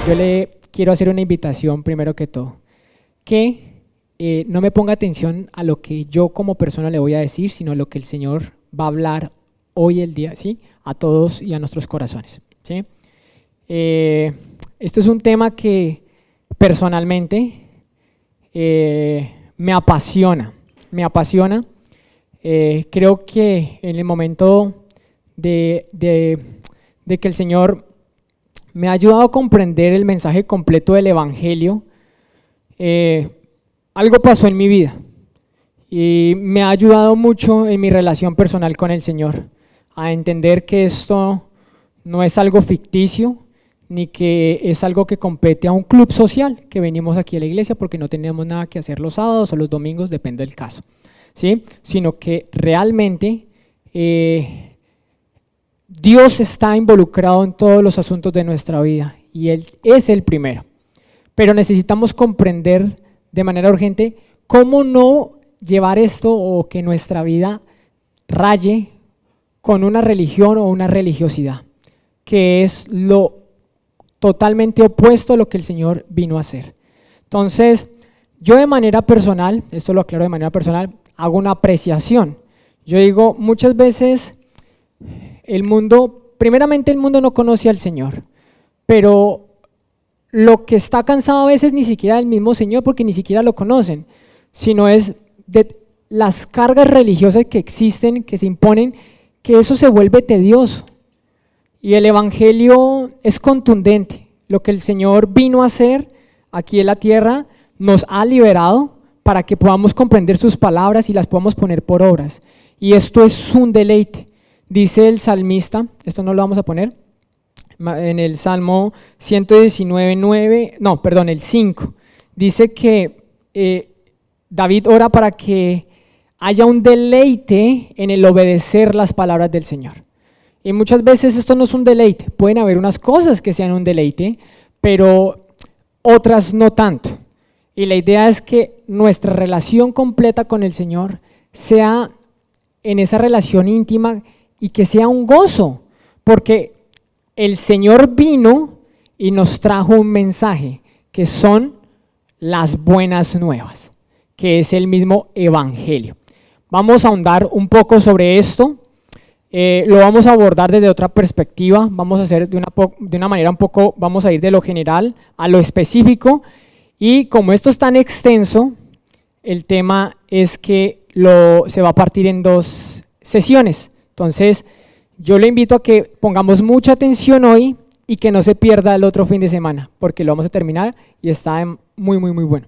Yo le quiero hacer una invitación primero que todo, que no me ponga atención a lo que yo como persona le voy a decir, sino a lo que el Señor va a hablar hoy el día, ¿sí? A todos y a nuestros corazones, ¿sí? Este es un tema que personalmente me apasiona. Creo que en el momento de que el Señor me ha ayudado a comprender el mensaje completo del Evangelio, algo pasó en mi vida y me ha ayudado mucho en mi relación personal con el Señor a entender que esto no es algo ficticio ni que es algo que compete a un club social que venimos aquí a la iglesia porque no tenemos nada que hacer los sábados o los domingos, depende del caso, ¿sí? Sino que realmente Dios está involucrado en todos los asuntos de nuestra vida y Él es el primero. Pero necesitamos comprender de manera urgente cómo no llevar esto o que nuestra vida raye con una religión o una religiosidad, que es lo totalmente opuesto a lo que el Señor vino a hacer. Entonces, yo de manera personal, esto lo aclaro de manera personal, hago una apreciación. Yo digo, muchas veces primeramente el mundo no conoce al Señor, pero lo que está cansado a veces ni siquiera del mismo Señor porque ni siquiera lo conocen, sino es de las cargas religiosas que existen, que se imponen, que eso se vuelve tedioso. Y el Evangelio es contundente. Lo que el Señor vino a hacer aquí en la tierra nos ha liberado para que podamos comprender sus palabras y las podamos poner por obras. Y esto es un deleite. Dice el salmista, esto no lo vamos a poner, en el Salmo 119, el 5, dice que David ora para que haya un deleite en el obedecer las palabras del Señor. Y muchas veces esto no es un deleite, pueden haber unas cosas que sean un deleite, pero otras no tanto. Y la idea es que nuestra relación completa con el Señor sea en esa relación íntima y que sea un gozo, porque el Señor vino y nos trajo un mensaje, que son las buenas nuevas, que es el mismo Evangelio. Vamos a ahondar un poco sobre esto, lo vamos a abordar desde otra perspectiva, vamos a hacer de una manera un poco, vamos a ir de lo general a lo específico, y como esto es tan extenso, el tema es que se va a partir en 2 sesiones. Entonces, yo le invito a que pongamos mucha atención hoy y que no se pierda el otro fin de semana, porque lo vamos a terminar y está muy bueno.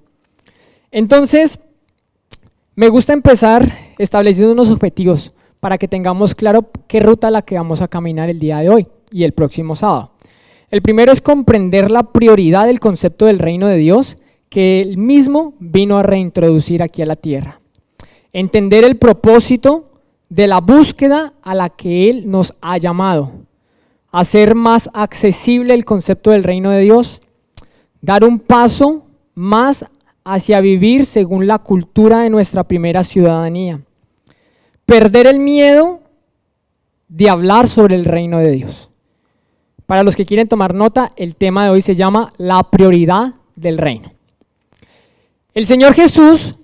Entonces, me gusta empezar estableciendo unos objetivos para que tengamos claro qué ruta la que vamos a caminar el día de hoy y el próximo sábado. El primero es comprender la prioridad del concepto del reino de Dios que Él mismo vino a reintroducir aquí a la tierra. Entender el propósito de la búsqueda a la que Él nos ha llamado, hacer más accesible el concepto del reino de Dios, dar un paso más hacia vivir según la cultura de nuestra primera ciudadanía, perder el miedo de hablar sobre el reino de Dios. Para los que quieren tomar nota, el tema de hoy se llama la prioridad del reino. El Señor Jesús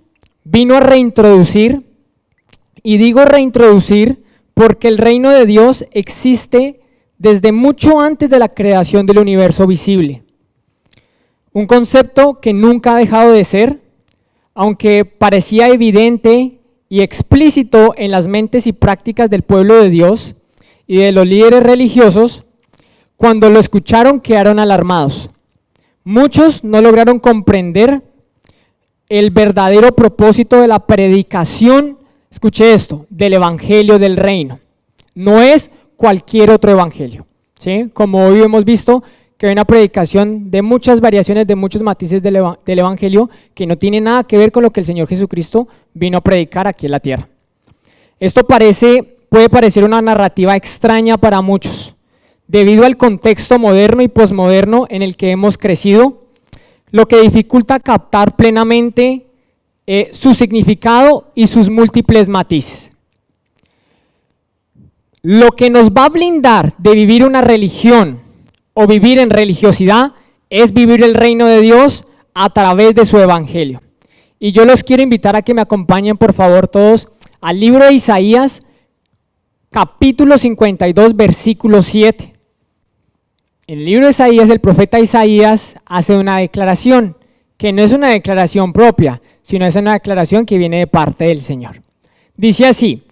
vino a reintroducir, y digo reintroducir porque el reino de Dios existe desde mucho antes de la creación del universo visible. Un concepto que nunca ha dejado de ser, aunque parecía evidente y explícito en las mentes y prácticas del pueblo de Dios y de los líderes religiosos. Cuando lo escucharon quedaron alarmados. Muchos no lograron comprender el verdadero propósito de la predicación, escuche esto, del evangelio del reino. No es cualquier otro evangelio, ¿sí? Como hoy hemos visto que hay una predicación de muchas variaciones, de muchos matices del evangelio que no tiene nada que ver con lo que el Señor Jesucristo vino a predicar aquí en la tierra. Esto puede parecer una narrativa extraña para muchos, debido al contexto moderno y posmoderno en el que hemos crecido, lo que dificulta captar plenamente su significado y sus múltiples matices. Lo que nos va a blindar de vivir una religión o vivir en religiosidad es vivir el reino de Dios a través de su evangelio. Y yo los quiero invitar a que me acompañen, por favor, todos al libro de Isaías, capítulo 52, versículo 7. En el libro de Isaías, el profeta Isaías hace una declaración, que no es una declaración propia, sino es una declaración que viene de parte del Señor. Dice así: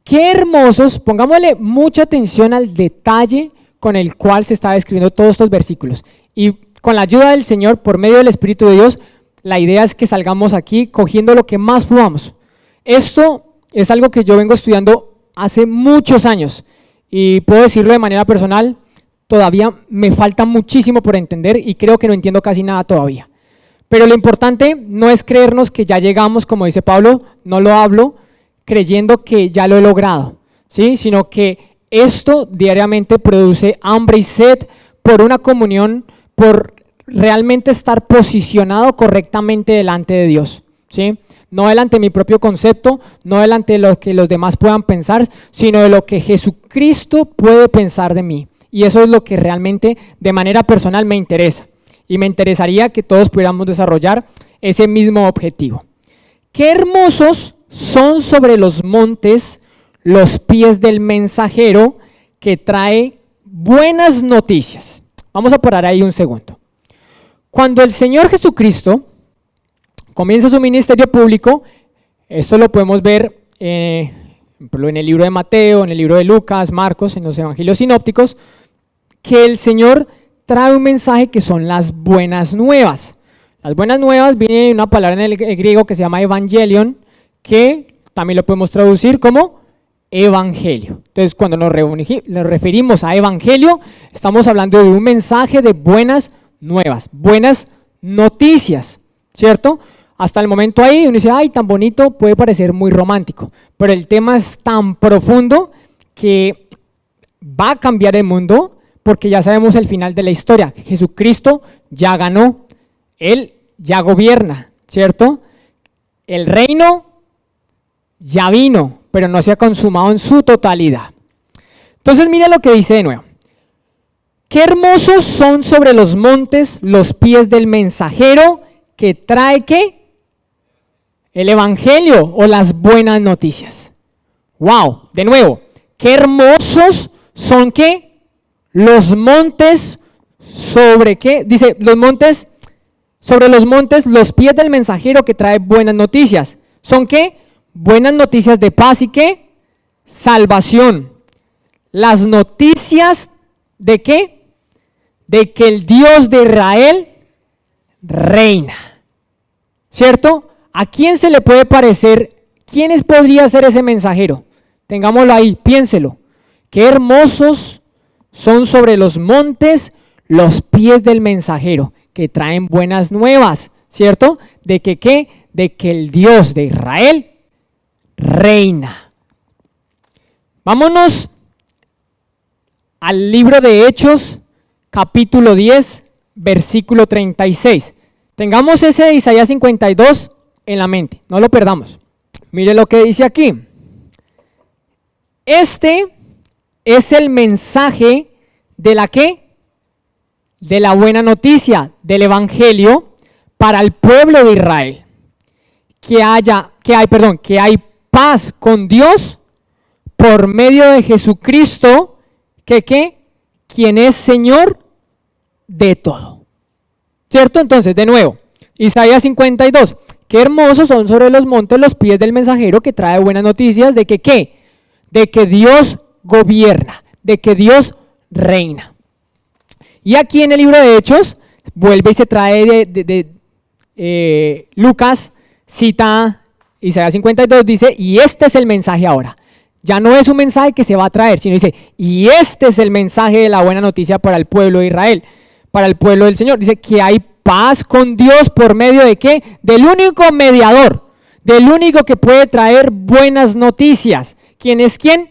qué hermosos, pongámosle mucha atención al detalle con el cual se está describiendo todos estos versículos. Y con la ayuda del Señor, por medio del Espíritu de Dios, la idea es que salgamos aquí cogiendo lo que más podamos. Esto es algo que yo vengo estudiando hace muchos años y puedo decirlo de manera personal, todavía me falta muchísimo por entender y creo que no entiendo casi nada todavía. Pero lo importante no es creernos que ya llegamos, como dice Pablo, no lo hablo creyendo que ya lo he logrado, ¿sí? Sino que esto diariamente produce hambre y sed por una comunión, por realmente estar posicionado correctamente delante de Dios, ¿sí? No delante de mi propio concepto, no delante de lo que los demás puedan pensar, sino de lo que Jesucristo puede pensar de mí. Y eso es lo que realmente de manera personal me interesa. Y me interesaría que todos pudiéramos desarrollar ese mismo objetivo. Qué hermosos son sobre los montes los pies del mensajero que trae buenas noticias. Vamos a parar ahí un segundo. Cuando el Señor Jesucristo comienza su ministerio público, esto lo podemos ver en el libro de Mateo, en el libro de Lucas, Marcos, en los evangelios sinópticos, que el Señor trae un mensaje que son las buenas nuevas. Las buenas nuevas viene de una palabra en el griego que se llama evangelion, que también lo podemos traducir como evangelio. Entonces, cuando nos referimos a evangelio, estamos hablando de un mensaje de buenas nuevas, buenas noticias, ¿cierto? Hasta el momento ahí uno dice, ay, tan bonito, puede parecer muy romántico, pero el tema es tan profundo que va a cambiar el mundo, porque ya sabemos el final de la historia. Jesucristo ya ganó, Él ya gobierna, ¿cierto? El reino ya vino, pero no se ha consumado en su totalidad. Entonces mira lo que dice de nuevo. Qué hermosos son sobre los montes los pies del mensajero que trae ¿qué? El evangelio o las buenas noticias. Wow, de nuevo, qué hermosos son ¿qué? Los montes sobre ¿qué? Dice, los montes, sobre los montes, los pies del mensajero que trae buenas noticias. ¿Son qué? Buenas noticias de paz y ¿qué? Salvación. Las noticias de ¿qué? De que el Dios de Israel reina. ¿Cierto? ¿A quién se le puede parecer? ¿Quién podría ser ese mensajero? Tengámoslo ahí, piénselo. Qué hermosos son sobre los montes los pies del mensajero que traen buenas nuevas, ¿cierto? ¿De que qué? De que el Dios de Israel reina. Vámonos al libro de Hechos, capítulo 10, versículo 36. Tengamos ese de Isaías 52 en la mente, no lo perdamos. Mire lo que dice aquí. Este es el mensaje de la ¿qué? De la buena noticia, del evangelio para el pueblo de Israel. Que hay paz con Dios por medio de Jesucristo, quien es Señor de todo. ¿Cierto? Entonces, de nuevo, Isaías 52. Qué hermosos son sobre los montes los pies del mensajero que trae buenas noticias de que ¿qué? De que Dios gobierna, de que Dios reina. Y aquí en el libro de Hechos, vuelve y se trae Lucas, cita Isaías 52, dice, y este es el mensaje ahora. Ya no es un mensaje que se va a traer, sino dice, y este es el mensaje de la buena noticia para el pueblo de Israel, para el pueblo del Señor. Dice que hay paz con Dios por medio de ¿qué? Del único mediador, del único que puede traer buenas noticias. ¿Quién es quién?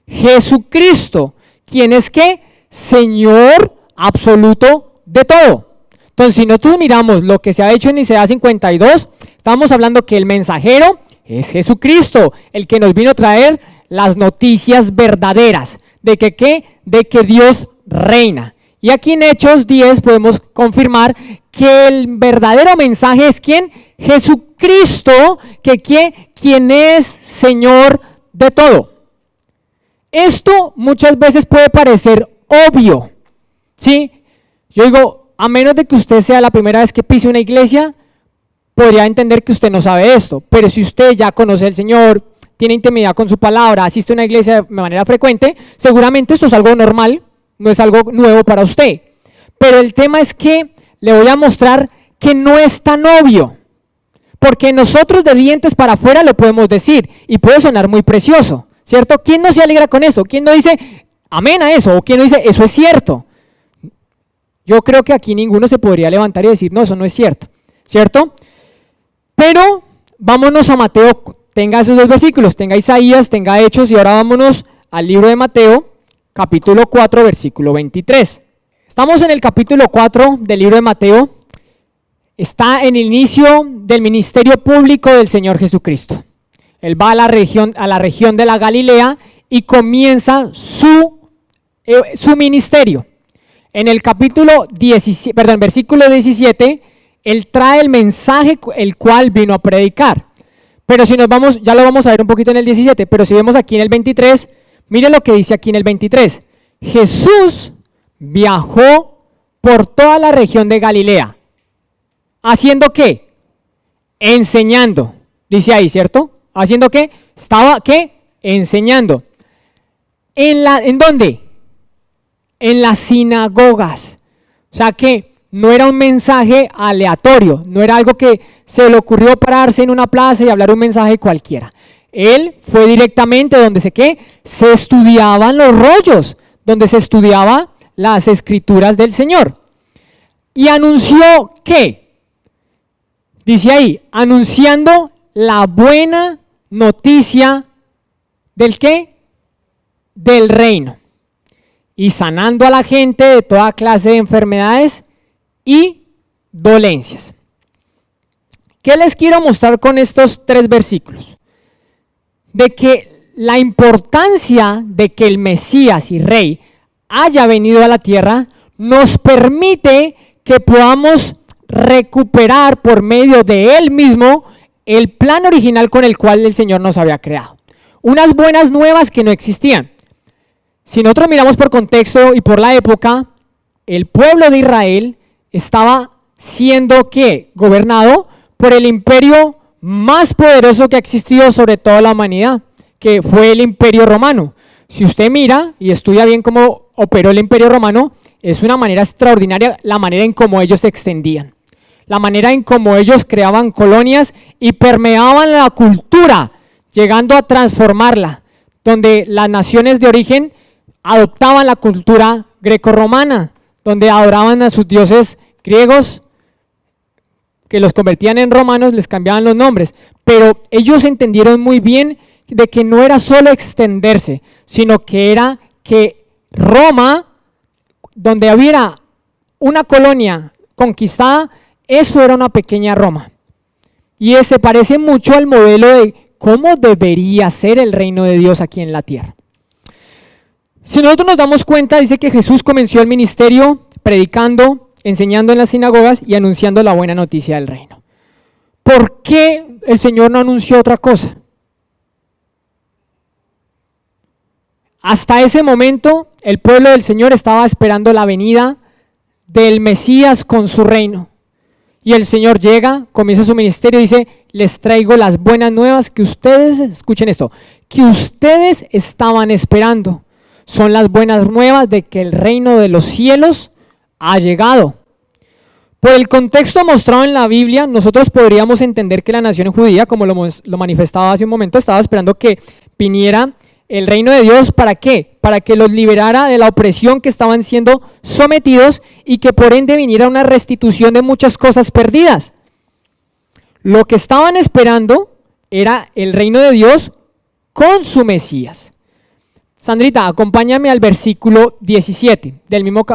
Jesucristo. ¿Quién es qué? Señor absoluto de todo. Entonces, si nosotros miramos lo que se ha hecho en Isaías 52, estamos hablando que el mensajero es Jesucristo, el que nos vino a traer las noticias verdaderas. ¿De que qué? De que Dios reina. Y aquí en Hechos 10 podemos confirmar que el verdadero mensaje es ¿quién? Jesucristo, quien es Señor de todo. Esto muchas veces puede parecer obvio, ¿sí? Yo digo, a menos de que usted sea la primera vez que pise una iglesia, podría entender que usted no sabe esto, pero si usted ya conoce al Señor, tiene intimidad con su palabra, asiste a una iglesia de manera frecuente, seguramente esto es algo normal, no es algo nuevo para usted. Pero el tema es que le voy a mostrar que no es tan obvio, porque nosotros de dientes para afuera lo podemos decir y puede sonar muy precioso, ¿cierto? ¿Quién no se alegra con eso? ¿Quién no dice amén a eso? ¿O quién no dice eso es cierto? Yo creo que aquí ninguno se podría levantar y decir no, eso no es cierto, ¿cierto? Pero vámonos a Mateo, tenga esos dos versículos, tenga Isaías, tenga Hechos y ahora vámonos al libro de Mateo, capítulo 4, versículo 23. Estamos en el capítulo 4 del libro de Mateo, está en el inicio del ministerio público del Señor Jesucristo. Él va a la región de la Galilea y comienza su ministerio. En el versículo 17, Él trae el mensaje el cual vino a predicar. Pero si nos vamos, ya lo vamos a ver un poquito en el 17, pero si vemos aquí en el 23, mire lo que dice aquí en el 23. Jesús viajó por toda la región de Galilea. ¿Haciendo qué? Enseñando. Dice ahí, ¿cierto? ¿Haciendo qué? Estaba, ¿qué? Enseñando. ¿En dónde? En las sinagogas. O sea que no era un mensaje aleatorio, no era algo que se le ocurrió pararse en una plaza y hablar un mensaje cualquiera. Él fue directamente donde se estudiaban los rollos, donde se estudiaba las escrituras del Señor. Y anunció ¿qué? Dice ahí, anunciando la buena noticia ¿del qué? Del reino. Y sanando a la gente de toda clase de enfermedades y dolencias. ¿Qué les quiero mostrar con estos 3 versículos? De que la importancia de que el Mesías y Rey haya venido a la tierra nos permite que podamos recuperar por medio de Él mismo el plan original con el cual el Señor nos había creado. Unas buenas nuevas que no existían. Si nosotros miramos por contexto y por la época, el pueblo de Israel estaba siendo ¿qué? Gobernado por el imperio más poderoso que ha existido sobre toda la humanidad, que fue el Imperio Romano. Si usted mira y estudia bien cómo operó el Imperio Romano, es una manera extraordinaria la manera en cómo ellos se extendían, la manera en cómo ellos creaban colonias y permeaban la cultura, llegando a transformarla, donde las naciones de origen adoptaban la cultura grecorromana, donde adoraban a sus dioses griegos, que los convertían en romanos, les cambiaban los nombres, pero ellos entendieron muy bien de que no era solo extenderse, sino que era que Roma, donde hubiera una colonia conquistada, eso era una pequeña Roma. Y se parece mucho al modelo de cómo debería ser el reino de Dios aquí en la tierra. Si nosotros nos damos cuenta, dice que Jesús comenzó el ministerio predicando, enseñando en las sinagogas y anunciando la buena noticia del reino. ¿Por qué el Señor no anunció otra cosa? Hasta ese momento, el pueblo del Señor estaba esperando la venida del Mesías con su reino. Y el Señor llega, comienza su ministerio y dice, les traigo las buenas nuevas que ustedes, escuchen esto, que ustedes estaban esperando. Son las buenas nuevas de que el reino de los cielos ha llegado. Por el contexto mostrado en la Biblia, nosotros podríamos entender que la nación judía, como lo manifestaba hace un momento, estaba esperando que viniera el reino de Dios. ¿Para qué? Para que los liberara de la opresión que estaban siendo sometidos y que por ende viniera una restitución de muchas cosas perdidas. Lo que estaban esperando era el reino de Dios con su Mesías. Sandrita, acompáñame al versículo 17 del mismo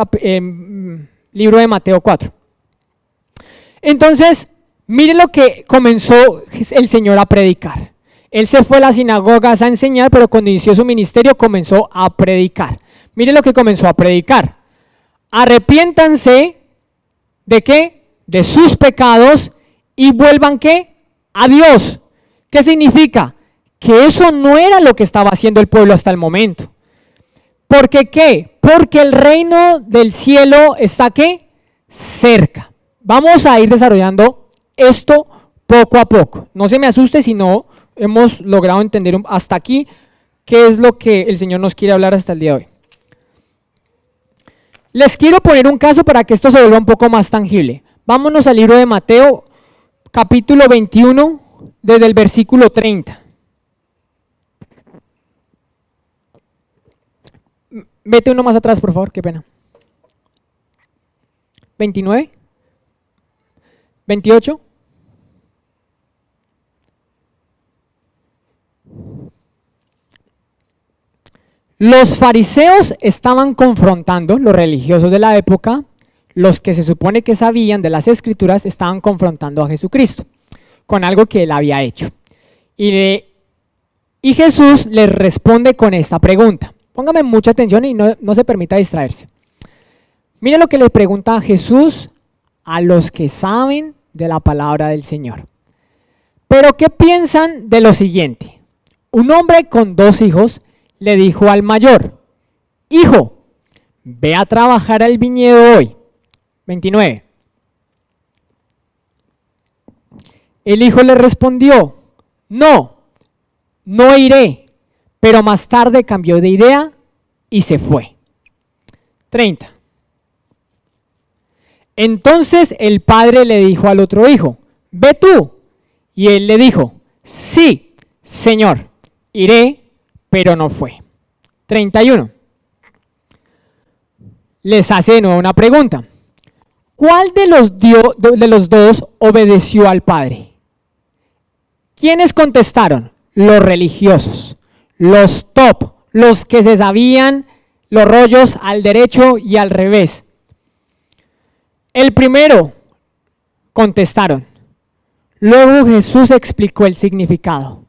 libro de Mateo 4. Entonces, mire lo que comenzó el Señor a predicar. Él se fue a las sinagogas a enseñar, pero cuando inició su ministerio comenzó a predicar. Mire lo que comenzó a predicar. arrepiéntanse ¿de qué? De sus pecados y vuelvan ¿qué? A Dios. ¿Qué significa? Que eso no era lo que estaba haciendo el pueblo hasta el momento. ¿Por qué qué? Porque el reino del cielo está ¿qué? Cerca. Vamos a ir desarrollando esto poco a poco. No se me asuste si no hemos logrado entender hasta aquí qué es lo que el Señor nos quiere hablar hasta el día de hoy. Les quiero poner un caso para que esto se vuelva un poco más tangible. Vámonos al libro de Mateo, capítulo 21, desde el versículo 30. Vete uno más atrás, por favor, qué pena. 29, 28. Los fariseos estaban confrontando, los religiosos de la época, los que se supone que sabían de las escrituras, estaban confrontando a Jesucristo con algo que él había hecho. Y Jesús les responde con esta pregunta. Póngame mucha atención y no se permita distraerse. Mire lo que le pregunta Jesús a los que saben de la palabra del Señor. Pero ¿qué piensan de lo siguiente? Un hombre con 2 hijos le dijo al mayor: hijo, ve a trabajar al viñedo hoy. 29. El hijo le respondió: no iré. Pero más tarde cambió de idea y se fue. 30. Entonces el padre le dijo al otro hijo: ve tú. Y él le dijo: sí, Señor, iré, pero no fue. 31. Les hace de nuevo una pregunta. ¿Cuál de los dos obedeció al padre? ¿Quiénes contestaron? Los religiosos, los top, los que se sabían los rollos al derecho y al revés. El primero contestaron. Luego Jesús explicó el significado.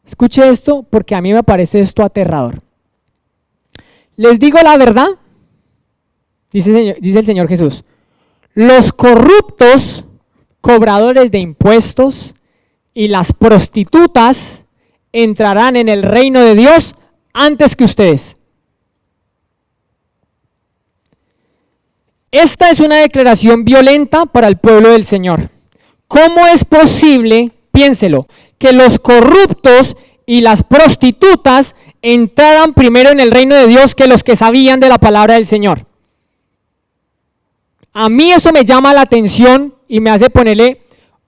Escuche esto porque a mí me parece esto aterrador. Les digo la verdad, dice el Señor Jesús. Los corruptos, cobradores de impuestos y las prostitutas entrarán en el reino de Dios antes que ustedes. Esta es una declaración violenta para el pueblo del Señor. ¿Cómo es posible, piénselo, que los corruptos y las prostitutas entraran primero en el reino de Dios que los que sabían de la palabra del Señor? A mí eso me llama la atención y me hace ponerle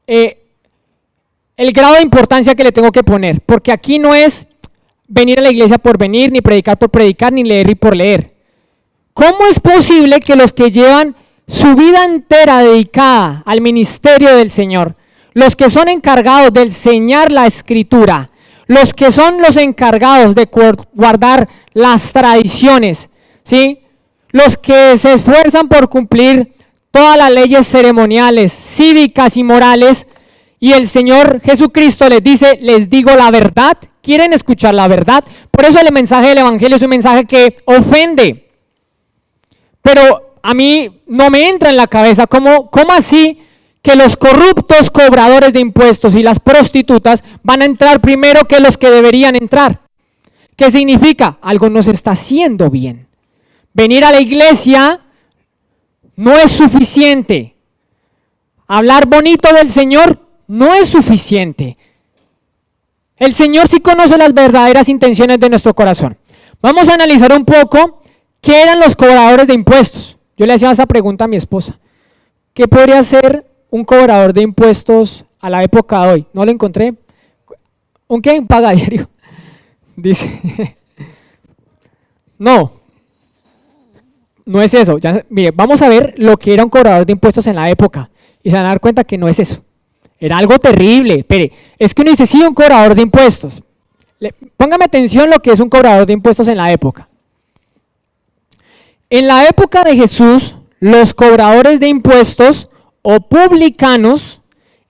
el grado de importancia que le tengo que poner, porque aquí no es venir a la iglesia por venir, ni predicar por predicar, ni leer por leer. ¿Cómo es posible que los que llevan su vida entera dedicada al ministerio del Señor, los que son encargados de enseñar la Escritura, los que son los encargados de guardar las tradiciones, ¿sí?, los que se esfuerzan por cumplir todas las leyes ceremoniales, cívicas y morales, y el Señor Jesucristo les dice: les digo la verdad? ¿Quieren escuchar la verdad? Por eso el mensaje del Evangelio es un mensaje que ofende. Pero a mí no me entra en la cabeza cómo así que los corruptos cobradores de impuestos y las prostitutas van a entrar primero que los que deberían entrar. ¿Qué significa? Algo no se está haciendo bien. Venir a la iglesia no es suficiente. Hablar bonito del Señor no es suficiente. El Señor sí conoce las verdaderas intenciones de nuestro corazón. Vamos a analizar un poco qué eran los cobradores de impuestos. Yo le hacía esa pregunta a mi esposa. ¿Qué podría ser un cobrador de impuestos a la época de hoy? No lo encontré. ¿Un qué? ¿Un pagadiario? Dice. No es eso. Ya, mire, vamos a ver lo que era un cobrador de impuestos en la época y se van a dar cuenta que no es eso. Era algo terrible. Espere, es que uno dice, sí, un cobrador de impuestos. Póngame atención lo que es un cobrador de impuestos en la época. En la época de Jesús, los cobradores de impuestos o publicanos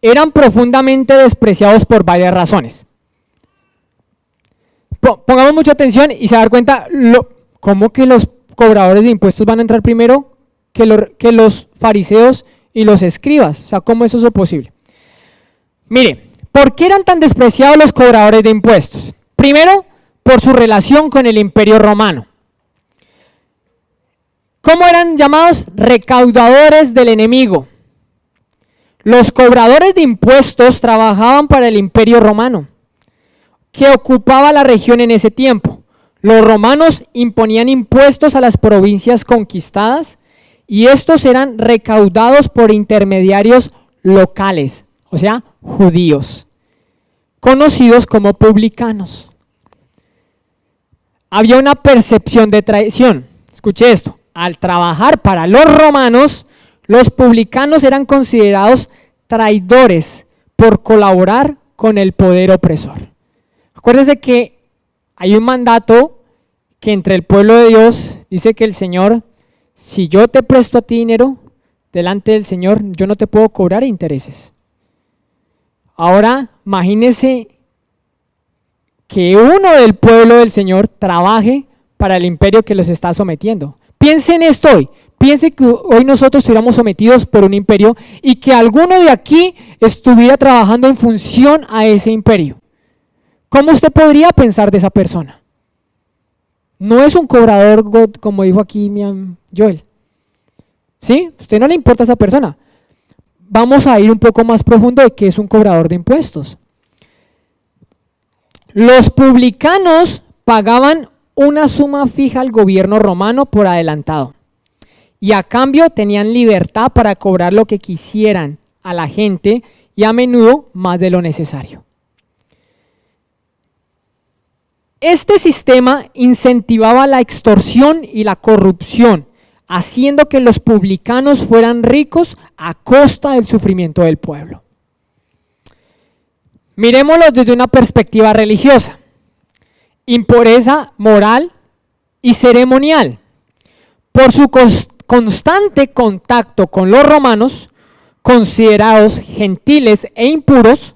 eran profundamente despreciados por varias razones. Pongamos mucha atención y se va a dar cuenta, ¿cómo que los cobradores de impuestos van a entrar primero que los fariseos y los escribas. O sea, ¿cómo es eso posible? Mire, ¿por qué eran tan despreciados los cobradores de impuestos? Primero, por su relación con el Imperio Romano. ¿Cómo eran llamados? Recaudadores del enemigo. Los cobradores de impuestos trabajaban para el Imperio Romano, que ocupaba la región en ese tiempo. Los romanos imponían impuestos a las provincias conquistadas y estos eran recaudados por intermediarios locales, o sea, judíos, conocidos como publicanos. Había una percepción de traición. Escuche esto, al trabajar para los romanos, los publicanos eran considerados traidores por colaborar con el poder opresor. Acuérdense que hay un mandato que entre el pueblo de Dios dice que el Señor, si yo te presto a ti dinero, delante del Señor yo no te puedo cobrar intereses. Ahora, imagínese que uno del pueblo del Señor trabaje para el imperio que los está sometiendo. Piensen esto hoy. Piense que hoy nosotros estuviéramos sometidos por un imperio y que alguno de aquí estuviera trabajando en función a ese imperio. ¿Cómo usted podría pensar de esa persona? No es un cobrador, como dijo aquí Joel. ¿Sí? A usted no le importa a esa persona. Vamos a ir un poco más profundo de qué es un cobrador de impuestos. Los publicanos pagaban una suma fija al gobierno romano por adelantado. Y a cambio tenían libertad para cobrar lo que quisieran a la gente y a menudo más de lo necesario. Este sistema incentivaba la extorsión y la corrupción, haciendo que los publicanos fueran ricos a costa del sufrimiento del pueblo. Mirémoslo desde una perspectiva religiosa. Impureza moral y ceremonial. Por su constante contacto con los romanos, considerados gentiles e impuros,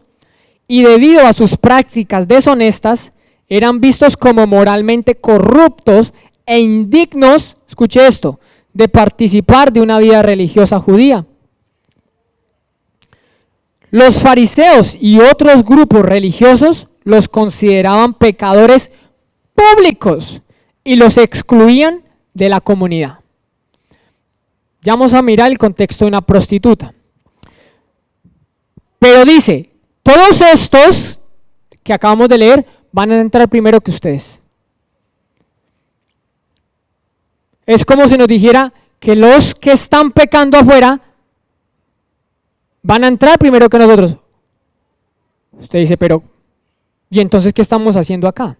y debido a sus prácticas deshonestas, eran vistos como moralmente corruptos e indignos, escuche esto, de participar de una vida religiosa judía. Los fariseos y otros grupos religiosos los consideraban pecadores públicos y los excluían de la comunidad. Ya vamos a mirar el contexto de una prostituta. Pero dice, todos estos que acabamos de leer van a entrar primero que ustedes. Es como si nos dijera que los que están pecando afuera van a entrar primero que nosotros. Usted dice, pero ¿y entonces qué estamos haciendo acá?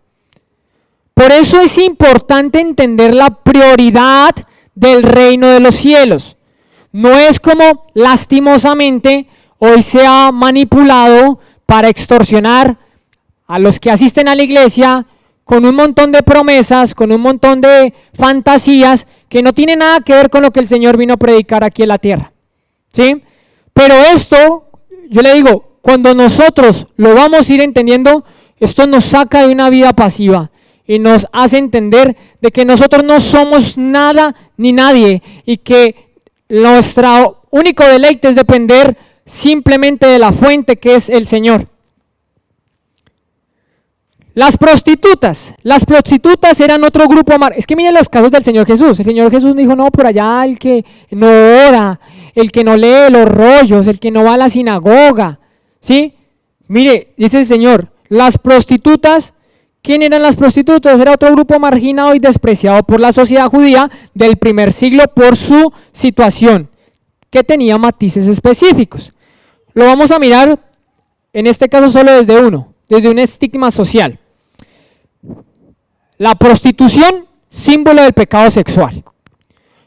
Por eso es importante entender la prioridad del reino de los cielos. No es como lastimosamente hoy se ha manipulado para extorsionar a los que asisten a la iglesia con un montón de promesas, con un montón de fantasías que no tienen nada que ver con lo que el Señor vino a predicar aquí en la tierra. ¿Sí? Pero esto, yo le digo, cuando nosotros lo vamos a ir entendiendo, esto nos saca de una vida pasiva y nos hace entender de que nosotros no somos nada ni nadie y que nuestro único deleite es depender simplemente de la fuente que es el Señor. Las prostitutas eran otro grupo. Es que miren los casos del Señor Jesús. El Señor Jesús dijo, no, por allá el que no ora, el que no lee los rollos, el que no va a la sinagoga. ¿Sí? Mire, dice el Señor, las prostitutas, ¿quién eran las prostitutas? Era otro grupo marginado y despreciado por la sociedad judía del primer siglo por su situación, que tenía matices específicos. Lo vamos a mirar, en este caso solo desde un estigma social. La prostitución, símbolo del pecado sexual.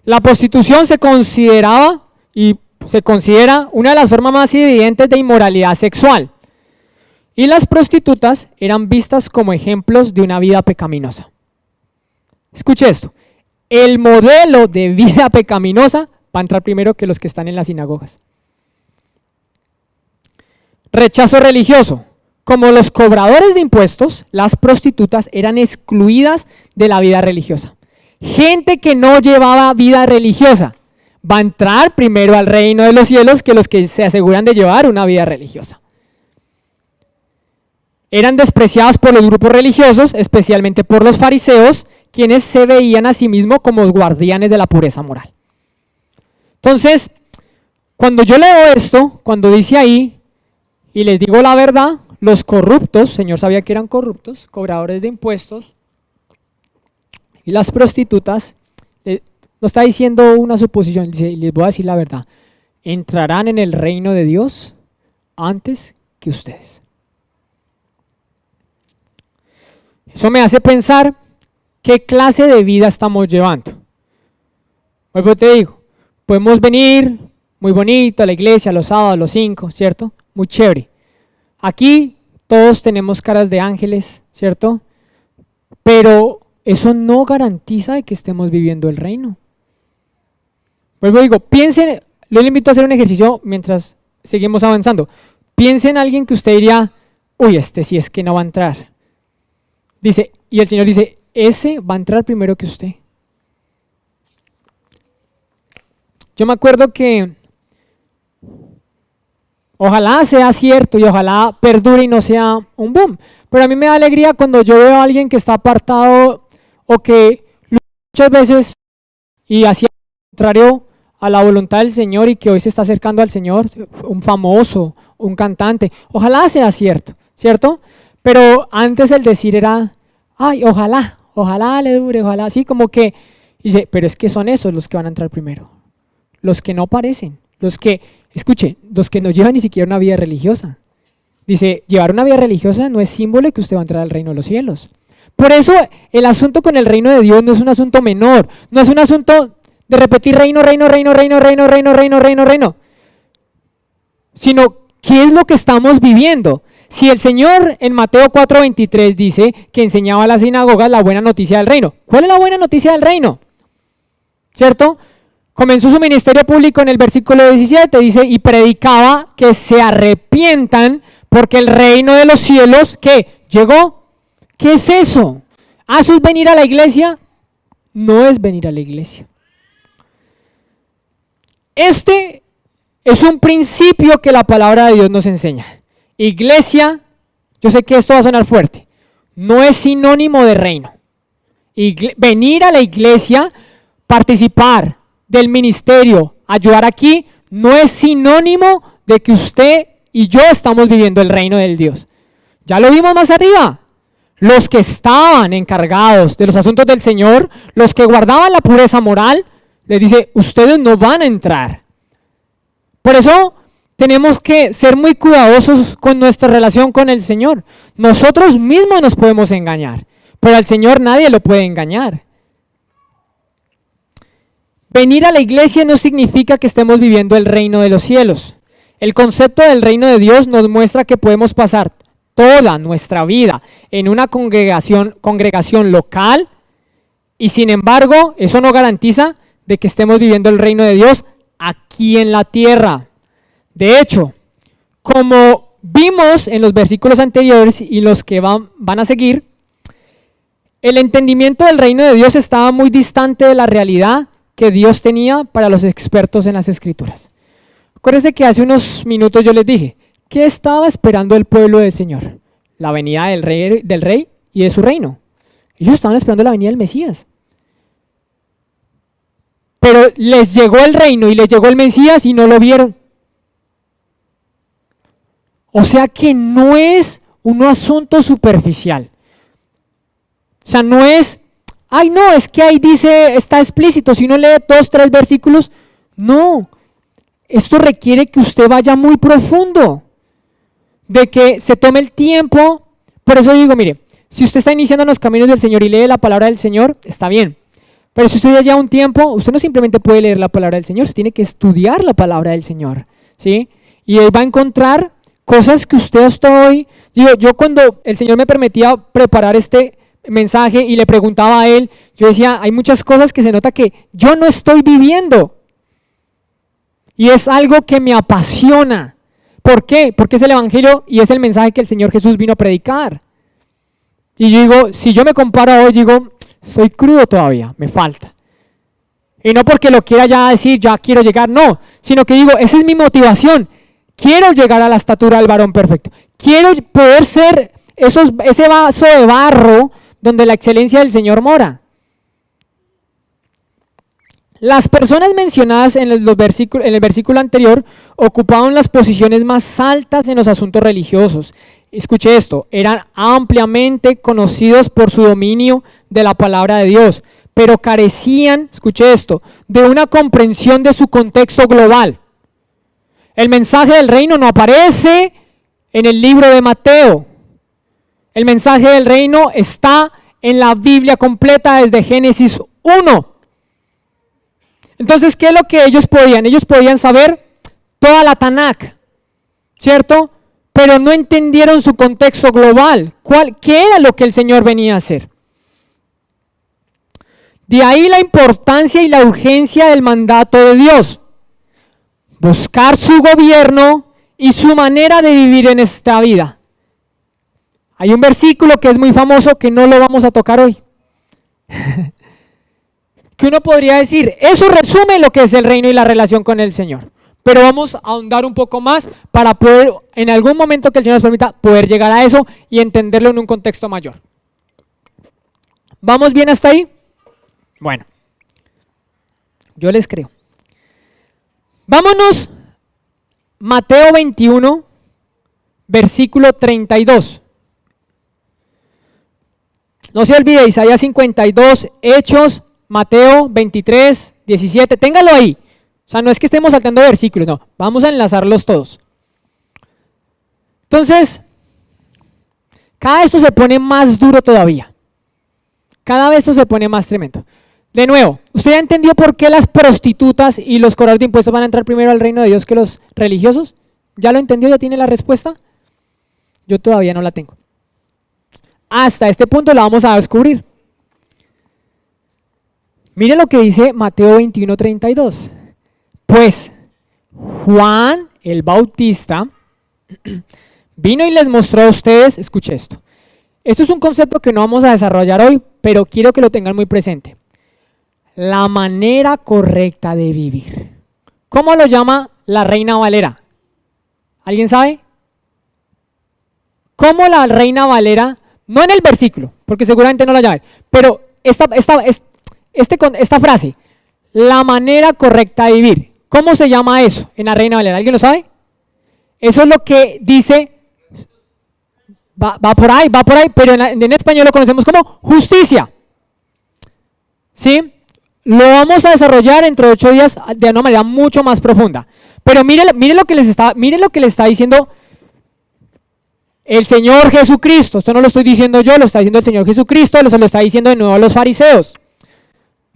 La prostitución se consideraba y se considera una de las formas más evidentes de inmoralidad sexual. Y las prostitutas eran vistas como ejemplos de una vida pecaminosa. Escuche esto, el modelo de vida pecaminosa va a entrar primero que los que están en las sinagogas. Rechazo religioso. Como los cobradores de impuestos, las prostitutas eran excluidas de la vida religiosa. Gente que no llevaba vida religiosa, va a entrar primero al reino de los cielos que los que se aseguran de llevar una vida religiosa. Eran despreciados por los grupos religiosos, especialmente por los fariseos, quienes se veían a sí mismos como guardianes de la pureza moral. Entonces, cuando yo leo esto, cuando dice ahí, y les digo la verdad, los corruptos, el Señor sabía que eran corruptos, cobradores de impuestos, y las prostitutas, no está diciendo una suposición, dice, les voy a decir la verdad, entrarán en el reino de Dios antes que ustedes. Eso me hace pensar qué clase de vida estamos llevando. Vuelvo te digo, podemos venir muy bonito a la iglesia los sábados, los 5, ¿cierto? Muy chévere. Aquí todos tenemos caras de ángeles, ¿cierto? Pero eso no garantiza de que estemos viviendo el reino. Vuelvo digo, piensen, le invito a hacer un ejercicio mientras seguimos avanzando. Piensen en alguien que usted diría, uy, este sí es que no va a entrar. Dice, y el Señor dice, ese va a entrar primero que usted. Yo me acuerdo que ojalá sea cierto y ojalá perdure y no sea un boom. Pero a mí me da alegría cuando yo veo a alguien que está apartado o que muchas veces y hacia el contrario a la voluntad del Señor y que hoy se está acercando al Señor, un famoso, un cantante. Ojalá sea cierto, ¿cierto? Pero antes el decir era, ay, ojalá le dure, ojalá, así como que, dice, pero es que son esos los que van a entrar primero. Los que no parecen, los que, escuche, los que no llevan ni siquiera una vida religiosa. Dice, llevar una vida religiosa no es símbolo de que usted va a entrar al reino de los cielos. Por eso el asunto con el reino de Dios no es un asunto menor, no es un asunto de repetir reino, sino qué es lo que estamos viviendo. Si el Señor en Mateo 4:23 dice que enseñaba a las sinagogas la buena noticia del reino, ¿cuál es la buena noticia del reino? ¿Cierto? Comenzó su ministerio público en el versículo 17, dice, y predicaba que se arrepientan porque el reino de los cielos, ¿qué? ¿Llegó? ¿Qué es eso? ¿Eso es venir a la iglesia? No es venir a la iglesia. Este es un principio que la palabra de Dios nos enseña. Iglesia, yo sé que esto va a sonar fuerte, no es sinónimo de reino. Venir a la iglesia, participar del ministerio, ayudar aquí, no es sinónimo de que usted y yo estamos viviendo el reino del Dios. Ya lo vimos más arriba. Los que estaban encargados de los asuntos del Señor, los que guardaban la pureza moral, les dice, ustedes no van a entrar. Por eso tenemos que ser muy cuidadosos con nuestra relación con el Señor. Nosotros mismos nos podemos engañar, pero al Señor nadie lo puede engañar. Venir a la iglesia no significa que estemos viviendo el reino de los cielos. El concepto del reino de Dios nos muestra que podemos pasar toda nuestra vida en una congregación local y sin embargo eso no garantiza de que estemos viviendo el reino de Dios aquí en la tierra. De hecho, como vimos en los versículos anteriores y los que van a seguir, el entendimiento del reino de Dios estaba muy distante de la realidad que Dios tenía para los expertos en las Escrituras. Acuérdense que hace unos minutos yo les dije, ¿qué estaba esperando el pueblo del Señor? La venida del rey y de su reino. Ellos estaban esperando la venida del Mesías. Pero les llegó el reino y les llegó el Mesías y no lo vieron. O sea que no es un asunto superficial. O sea, no es, ay no, es que ahí dice, está explícito, si uno lee 2, 3 versículos, no. Esto requiere que usted vaya muy profundo, de que se tome el tiempo. Por eso digo, mire, si usted está iniciando en los caminos del Señor y lee la palabra del Señor, está bien. Pero si usted ya lleva un tiempo, usted no simplemente puede leer la palabra del Señor, usted tiene que estudiar la palabra del Señor, ¿sí? Y ahí va a encontrar cosas que usted hasta hoy, digo, yo cuando el Señor me permitía preparar este mensaje y le preguntaba a él, yo decía, hay muchas cosas que se nota que yo no estoy viviendo. Y es algo que me apasiona. ¿Por qué? Porque es el Evangelio y es el mensaje que el Señor Jesús vino a predicar. Y yo digo, si yo me comparo a hoy, digo, soy crudo todavía, me falta. Y no porque lo quiera ya decir, ya quiero llegar, no, sino que digo, esa es mi motivación. Quiero llegar a la estatura del varón perfecto. Quiero poder ser ese vaso de barro donde la excelencia del Señor mora. Las personas mencionadas en el versículo anterior ocupaban las posiciones más altas en los asuntos religiosos. Escuche esto, eran ampliamente conocidos por su dominio de la palabra de Dios, pero carecían, escuche esto, de una comprensión de su contexto global. El mensaje del reino no aparece en el libro de Mateo. El mensaje del reino está en la Biblia completa desde Génesis 1. Entonces, ¿qué es lo que ellos podían? Ellos podían saber toda la Tanakh, ¿cierto? Pero no entendieron su contexto global. ¿Qué era lo que el Señor venía a hacer? De ahí la importancia y la urgencia del mandato de Dios. Buscar su gobierno y su manera de vivir en esta vida. Hay un versículo que es muy famoso que no lo vamos a tocar hoy. Que uno podría decir, eso resume lo que es el reino y la relación con el Señor. Pero vamos a ahondar un poco más para poder, en algún momento que el Señor nos permita, poder llegar a eso y entenderlo en un contexto mayor. ¿Vamos bien hasta ahí? Bueno, yo les creo. Vámonos, Mateo 21, versículo 32. No se olvide, Isaías 52, Hechos, Mateo 23, 17, téngalo ahí. O sea, no es que estemos saltando versículos, no, vamos a enlazarlos todos. Entonces, cada vez esto se pone más duro todavía. Cada vez esto se pone más tremendo. De nuevo, ¿usted ya entendió por qué las prostitutas y los cobradores de impuestos van a entrar primero al reino de Dios que los religiosos? ¿Ya lo entendió? ¿Ya tiene la respuesta? Yo todavía no la tengo. Hasta este punto la vamos a descubrir. Mire lo que dice Mateo 21, 32. Pues Juan el Bautista vino y les mostró a ustedes, escuche esto. Esto es un concepto que no vamos a desarrollar hoy, pero quiero que lo tengan muy presente. La manera correcta de vivir. ¿Cómo lo llama la Reina Valera? ¿Alguien sabe? ¿Cómo la Reina Valera, no en el versículo, porque seguramente no la llama, pero esta frase, la manera correcta de vivir, ¿cómo se llama eso en la Reina Valera? ¿Alguien lo sabe? Eso es lo que dice, va por ahí, pero en español lo conocemos como justicia. ¿Sí? Lo vamos a desarrollar dentro de 8 días de una manera mucho más profunda. Pero mire lo que le está diciendo el Señor Jesucristo. Esto no lo estoy diciendo yo, lo está diciendo el Señor Jesucristo, se lo está diciendo de nuevo a los fariseos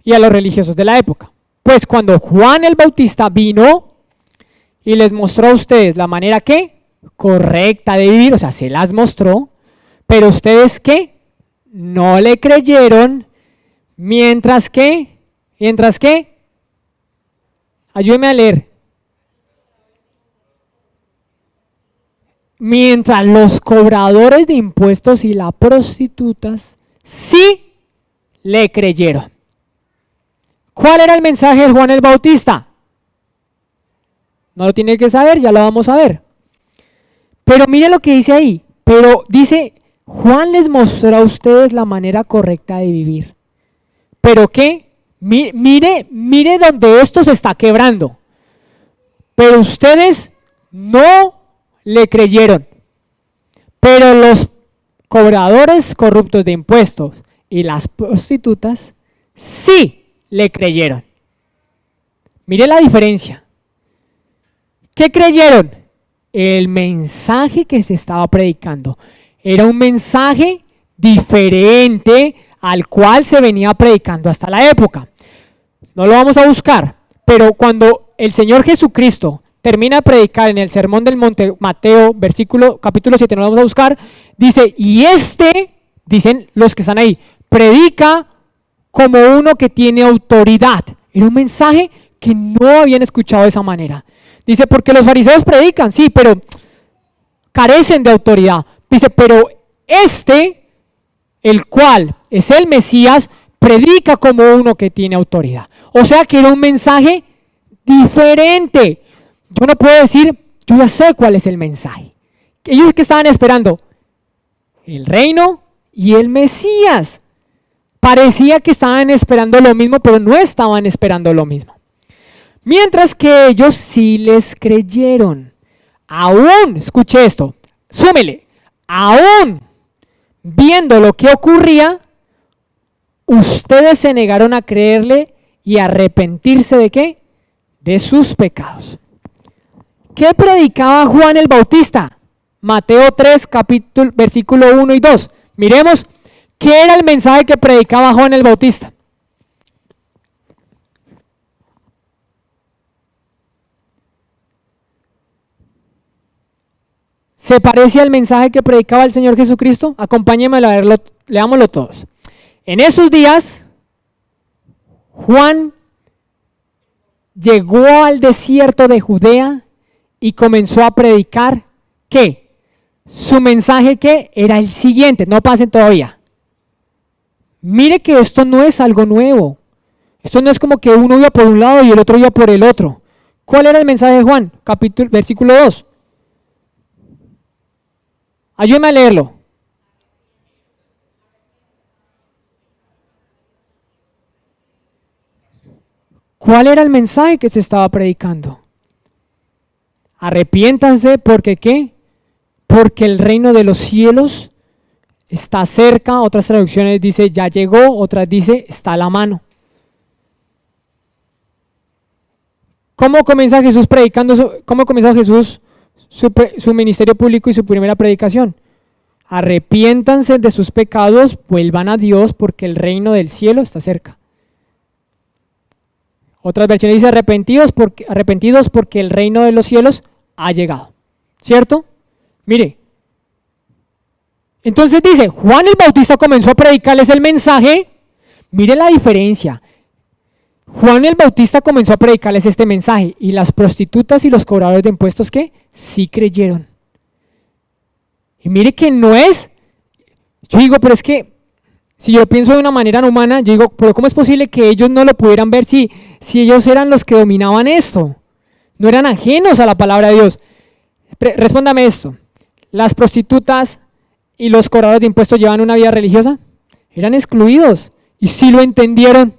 y a los religiosos de la época. Pues cuando Juan el Bautista vino y les mostró a ustedes la manera ¿qué? Correcta de vivir, o sea, se las mostró, pero ustedes ¿qué? No le creyeron, mientras que, ayúdeme a leer. Mientras los cobradores de impuestos y las prostitutas sí le creyeron. ¿Cuál era el mensaje de Juan el Bautista? No lo tiene que saber, ya lo vamos a ver. Pero mire lo que dice ahí. Pero dice, Juan les mostró a ustedes la manera correcta de vivir. ¿Pero qué? Mire donde esto se está quebrando. Pero ustedes no le creyeron. Pero los cobradores corruptos de impuestos y las prostitutas sí le creyeron. Mire la diferencia. ¿Qué creyeron? El mensaje que se estaba predicando. Era un mensaje diferente al cual se venía predicando hasta la época. No lo vamos a buscar, pero cuando el Señor Jesucristo termina de predicar en el Sermón del Monte, Mateo, capítulo 7, no lo vamos a buscar, dice, y dicen los que están ahí, predica como uno que tiene autoridad. Era un mensaje que no habían escuchado de esa manera. Dice, porque los fariseos predican, sí, pero carecen de autoridad. Dice, pero el cual es el Mesías, predica como uno que tiene autoridad. O sea que era un mensaje diferente. Yo no puedo decir, yo ya sé cuál es el mensaje. Ellos que estaban esperando el reino y el Mesías. Parecía que estaban esperando lo mismo, pero no estaban esperando lo mismo. Mientras que ellos sí les creyeron. Aún, escuche esto, súmele, aún viendo lo que ocurría, ustedes se negaron a creerle y a arrepentirse ¿de qué? De sus pecados. ¿Qué predicaba Juan el Bautista? Mateo 3, versículo 1 y 2. Miremos qué era el mensaje que predicaba Juan el Bautista. ¿Se parece al mensaje que predicaba el Señor Jesucristo? Acompáñenme a leerlo, leámoslo todos. En esos días, Juan llegó al desierto de Judea y comenzó a predicar, ¿qué? Su mensaje, ¿qué? Era el siguiente, no pasen todavía. Mire que esto no es algo nuevo. Esto no es como que uno iba por un lado y el otro iba por el otro. ¿Cuál era el mensaje de Juan? Versículo 2. Ayúdeme a leerlo. ¿Cuál era el mensaje que se estaba predicando? Arrepiéntanse porque ¿qué? Porque el reino de los cielos está cerca. Otras traducciones dice ya llegó, otras dice está a la mano. ¿Cómo comienza Jesús predicando? ¿Cómo comienza Jesús su ministerio público y su primera predicación? Arrepiéntanse de sus pecados, vuelvan a Dios porque el reino del cielo está cerca. Otras versiones dice arrepentidos porque el reino de los cielos ha llegado. ¿Cierto? Mire. Entonces dice, Juan el Bautista comenzó a predicarles el mensaje. Mire la diferencia. Juan el Bautista comenzó a predicarles este mensaje y las prostitutas y los cobradores de impuestos ¿qué? Sí creyeron. Y mire que no es, yo digo, pero es que si yo pienso de una manera no humana, yo digo, pero ¿cómo es posible que ellos no lo pudieran ver si ellos eran los que dominaban esto? No eran ajenos a la palabra de Dios. Respóndame esto, ¿las prostitutas y los cobradores de impuestos llevan una vida religiosa? Eran excluidos y sí lo entendieron.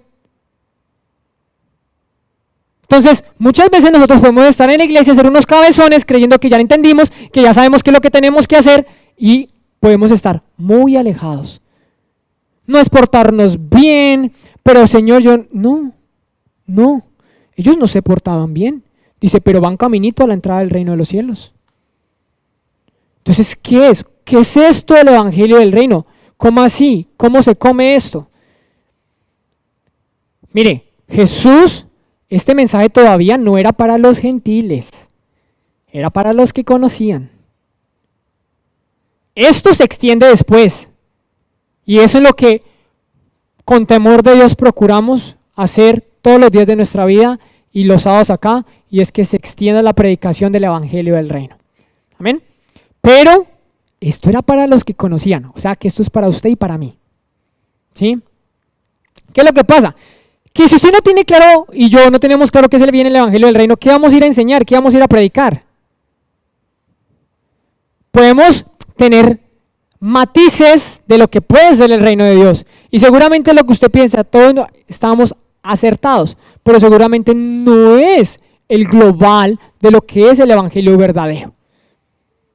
Entonces, muchas veces nosotros podemos estar en la iglesia, ser unos cabezones creyendo que ya lo entendimos, que ya sabemos qué es lo que tenemos que hacer y podemos estar muy alejados. No es portarnos bien, pero Señor, no, ellos no se portaban bien. Dice, pero van caminito a la entrada del reino de los cielos. Entonces, ¿qué es? ¿Qué es esto del evangelio del reino? ¿Cómo así? ¿Cómo se come esto? Mire, Jesús, este mensaje todavía no era para los gentiles, era para los que conocían. Esto se extiende después, y eso es lo que con temor de Dios procuramos hacer todos los días de nuestra vida y los sábados acá, y es que se extienda la predicación del evangelio del reino. Amén. Pero esto era para los que conocían, o sea que esto es para usted y para mí. ¿Sí? ¿Qué es lo que pasa? Que si usted no tiene claro y yo no tenemos claro qué es el evangelio del reino, ¿qué vamos a ir a enseñar? ¿Qué vamos a ir a predicar? Podemos tener matices de lo que puede ser el reino de Dios. Y seguramente lo que usted piensa, todos estamos acertados, pero seguramente no es el global de lo que es el evangelio verdadero.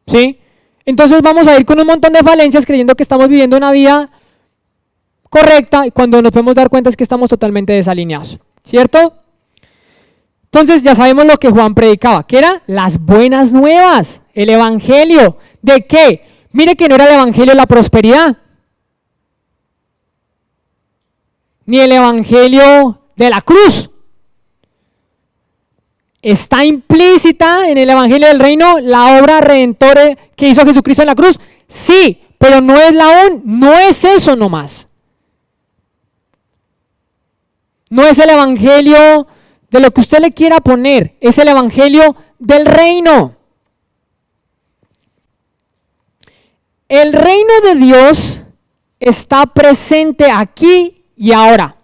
¿Sí? Entonces vamos a ir con un montón de falencias creyendo que estamos viviendo una vida correcta y cuando nos podemos dar cuenta es que estamos totalmente desalineados, ¿cierto? Entonces ya sabemos lo que Juan predicaba, que eran las buenas nuevas, el evangelio. ¿De qué? Mire que no era el evangelio de la prosperidad, ni el evangelio de la cruz. ¿Está implícita en el evangelio del reino la obra redentora que hizo Jesucristo en la cruz? Sí, pero no es eso nomás. No es el evangelio de lo que usted le quiera poner, es el evangelio del reino. El reino de Dios está presente aquí y ahora,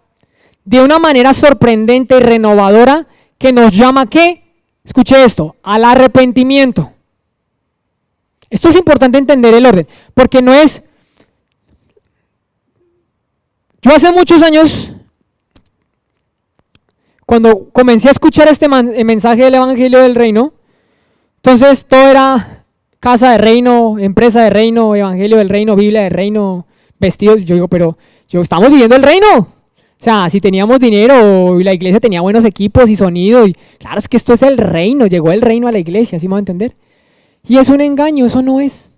de una manera sorprendente y renovadora que nos llama, ¿qué? Escuche esto, al arrepentimiento. Esto es importante entender el orden, porque no es... Yo hace muchos años, cuando comencé a escuchar este mensaje del Evangelio del Reino, entonces todo era casa de reino, empresa de reino, Evangelio del Reino, Biblia del Reino, vestido. Yo digo, pero estamos viviendo el reino. O sea, si teníamos dinero y la iglesia tenía buenos equipos y sonido, y claro, es que esto es el reino, llegó el reino a la iglesia, ¿sí me va a entender? Y es un engaño, eso no es.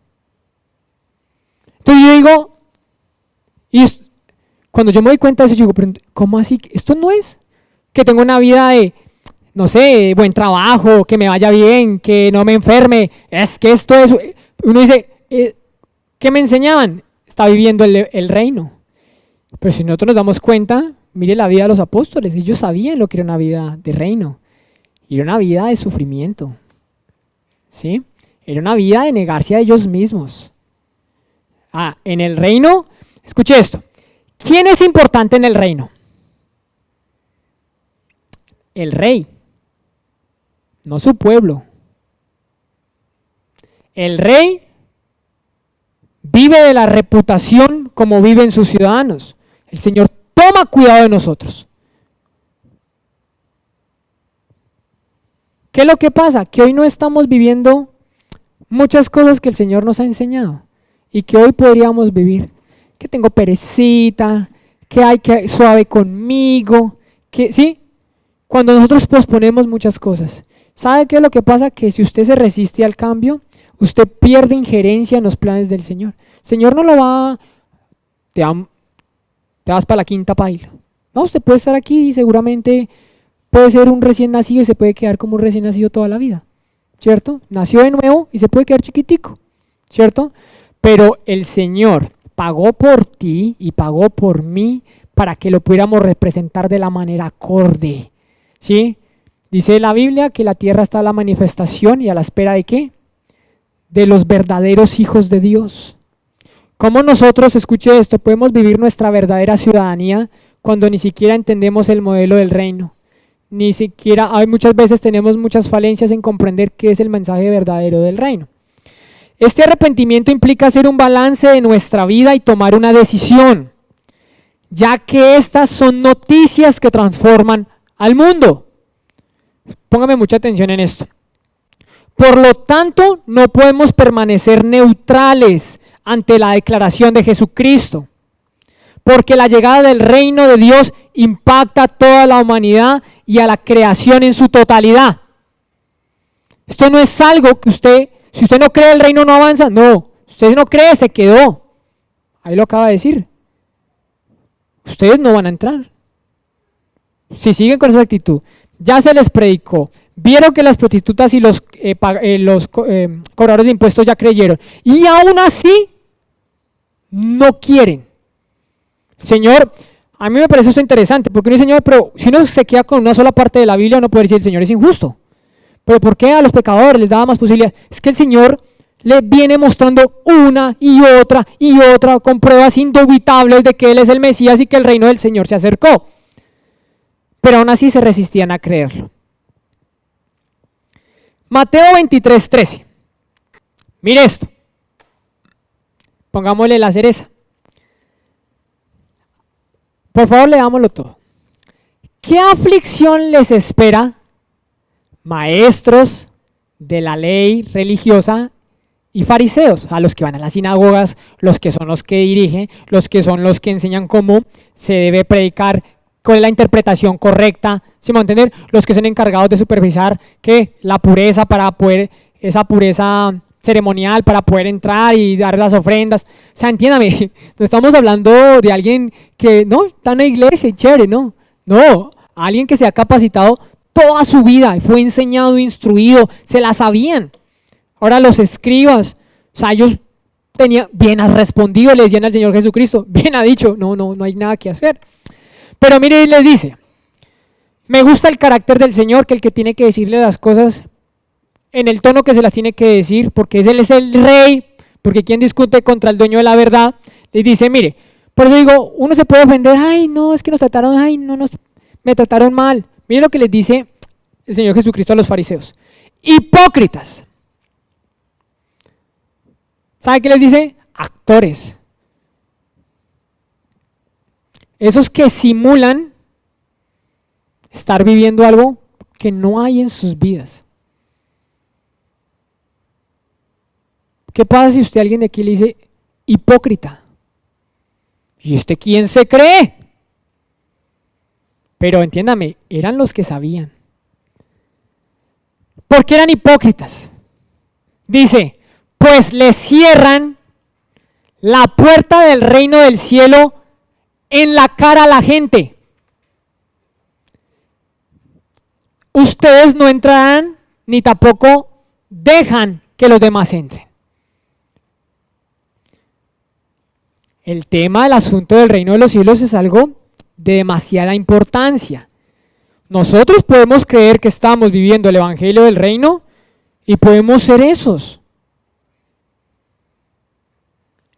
Entonces yo digo, cuando yo me doy cuenta de eso, yo digo, pero ¿cómo así? Esto no es que tengo una vida de, no sé, buen trabajo, que me vaya bien, que no me enferme. Es que esto es, uno dice, ¿qué me enseñaban? Está viviendo el reino. Pero si nosotros nos damos cuenta, mire la vida de los apóstoles, ellos sabían lo que era una vida de reino. Y era una vida de sufrimiento. ¿Sí? Era una vida de negarse a ellos mismos. En el reino, escuche esto. ¿Quién es importante en el reino? El rey, no su pueblo. El rey vive de la reputación como viven sus ciudadanos. El Señor toma cuidado de nosotros. ¿Qué es lo que pasa? Que hoy no estamos viviendo muchas cosas que el Señor nos ha enseñado y que hoy podríamos vivir. Que tengo perecita, que hay que suave conmigo, que ¿sí? Cuando nosotros posponemos muchas cosas. ¿Sabe qué es lo que pasa? Que si usted se resiste al cambio, usted pierde injerencia en los planes del Señor. El Señor no lo va, te vas para la quinta paila. No, usted puede estar aquí y seguramente puede ser un recién nacido y se puede quedar como un recién nacido toda la vida, ¿cierto? Nació de nuevo y se puede quedar chiquitico, ¿cierto? Pero el Señor pagó por ti y pagó por mí para que lo pudiéramos representar de la manera acorde, ¿sí? Dice la Biblia que la tierra está a la manifestación y a la espera de ¿qué? De los verdaderos hijos de Dios. ¿Cómo nosotros, escuche esto, podemos vivir nuestra verdadera ciudadanía cuando ni siquiera entendemos el modelo del reino? Ni siquiera, muchas veces tenemos muchas falencias en comprender qué es el mensaje verdadero del reino. Este arrepentimiento implica hacer un balance de nuestra vida y tomar una decisión, ya que estas son noticias que transforman al mundo. Póngame mucha atención en esto. Por lo tanto, no podemos permanecer neutrales ante la declaración de Jesucristo, porque la llegada del reino de Dios impacta a toda la humanidad y a la creación en su totalidad. Esto no es algo que si usted no cree el reino no avanza, no, usted no cree, se quedó. Ahí lo acaba de decir. Ustedes no van a entrar. Si siguen con esa actitud, ya se les predicó, vieron que las prostitutas y los cobradores de impuestos ya creyeron, y aún así no quieren. Señor, a mí me parece esto interesante, porque uno dice, Señor, pero si uno se queda con una sola parte de la Biblia, uno puede decir, el Señor es injusto. Pero ¿por qué a los pecadores les daba más posibilidades? Es que el Señor le viene mostrando una y otra con pruebas indubitables de que Él es el Mesías y que el reino del Señor se acercó. Pero aún así se resistían a creerlo. Mateo 23:13. Mire esto. Pongámosle la cereza. Por favor, leámoslo todo. ¿Qué aflicción les espera, maestros de la ley religiosa y fariseos? A los que van a las sinagogas, los que son los que dirigen, los que son los que enseñan cómo se debe predicar, cuál es la interpretación correcta, ¿sí me va a entender? Los que son encargados de supervisar que la pureza para poder, esa pureza ceremonial para poder entrar y dar las ofrendas. O sea, entiéndame, no estamos hablando de alguien que, no, está en la iglesia y chévere, no. No, alguien que se ha capacitado toda su vida, fue enseñado, instruido, se la sabían. Ahora los escribas, o sea, ellos tenían, bien has respondido, le decían al Señor Jesucristo, bien ha dicho, no hay nada que hacer. Pero mire, les dice, me gusta el carácter del Señor, que el que tiene que decirle las cosas en el tono que se las tiene que decir, porque Él es el rey, porque quien discute contra el dueño de la verdad, les dice, mire, Por eso digo, uno se puede ofender, ay, no, es que nos trataron, ay, no, me trataron mal. Miren lo que les dice el Señor Jesucristo a los fariseos. Hipócritas. ¿Sabe qué les dice? Actores. Esos que simulan estar viviendo algo que no hay en sus vidas. ¿Qué pasa si usted a alguien de aquí le dice hipócrita? ¿Y este quién se cree? Pero entiéndame, eran los que sabían. ¿Por qué eran hipócritas? Dice, pues le cierran la puerta del reino del cielo en la cara a la gente. Ustedes no entrarán ni tampoco dejan que los demás entren. El tema del asunto del reino de los cielos es algo de demasiada importancia. Nosotros podemos creer que estamos viviendo el evangelio del reino y podemos ser esos.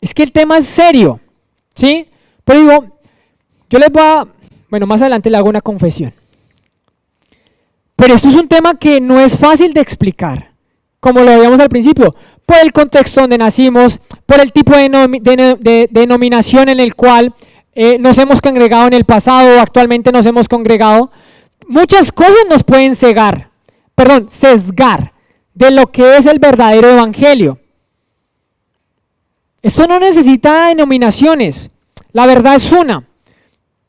Es que el tema es serio, ¿sí? Pero digo, yo les voy a, bueno, más adelante le hago una confesión. Pero esto es un tema que no es fácil de explicar, como lo veíamos al principio, por el contexto donde nacimos, por el tipo de denominación en el cual nos hemos congregado en el pasado o actualmente nos hemos congregado. Muchas cosas nos pueden sesgar de lo que es el verdadero evangelio. Esto no necesita denominaciones, la verdad es una,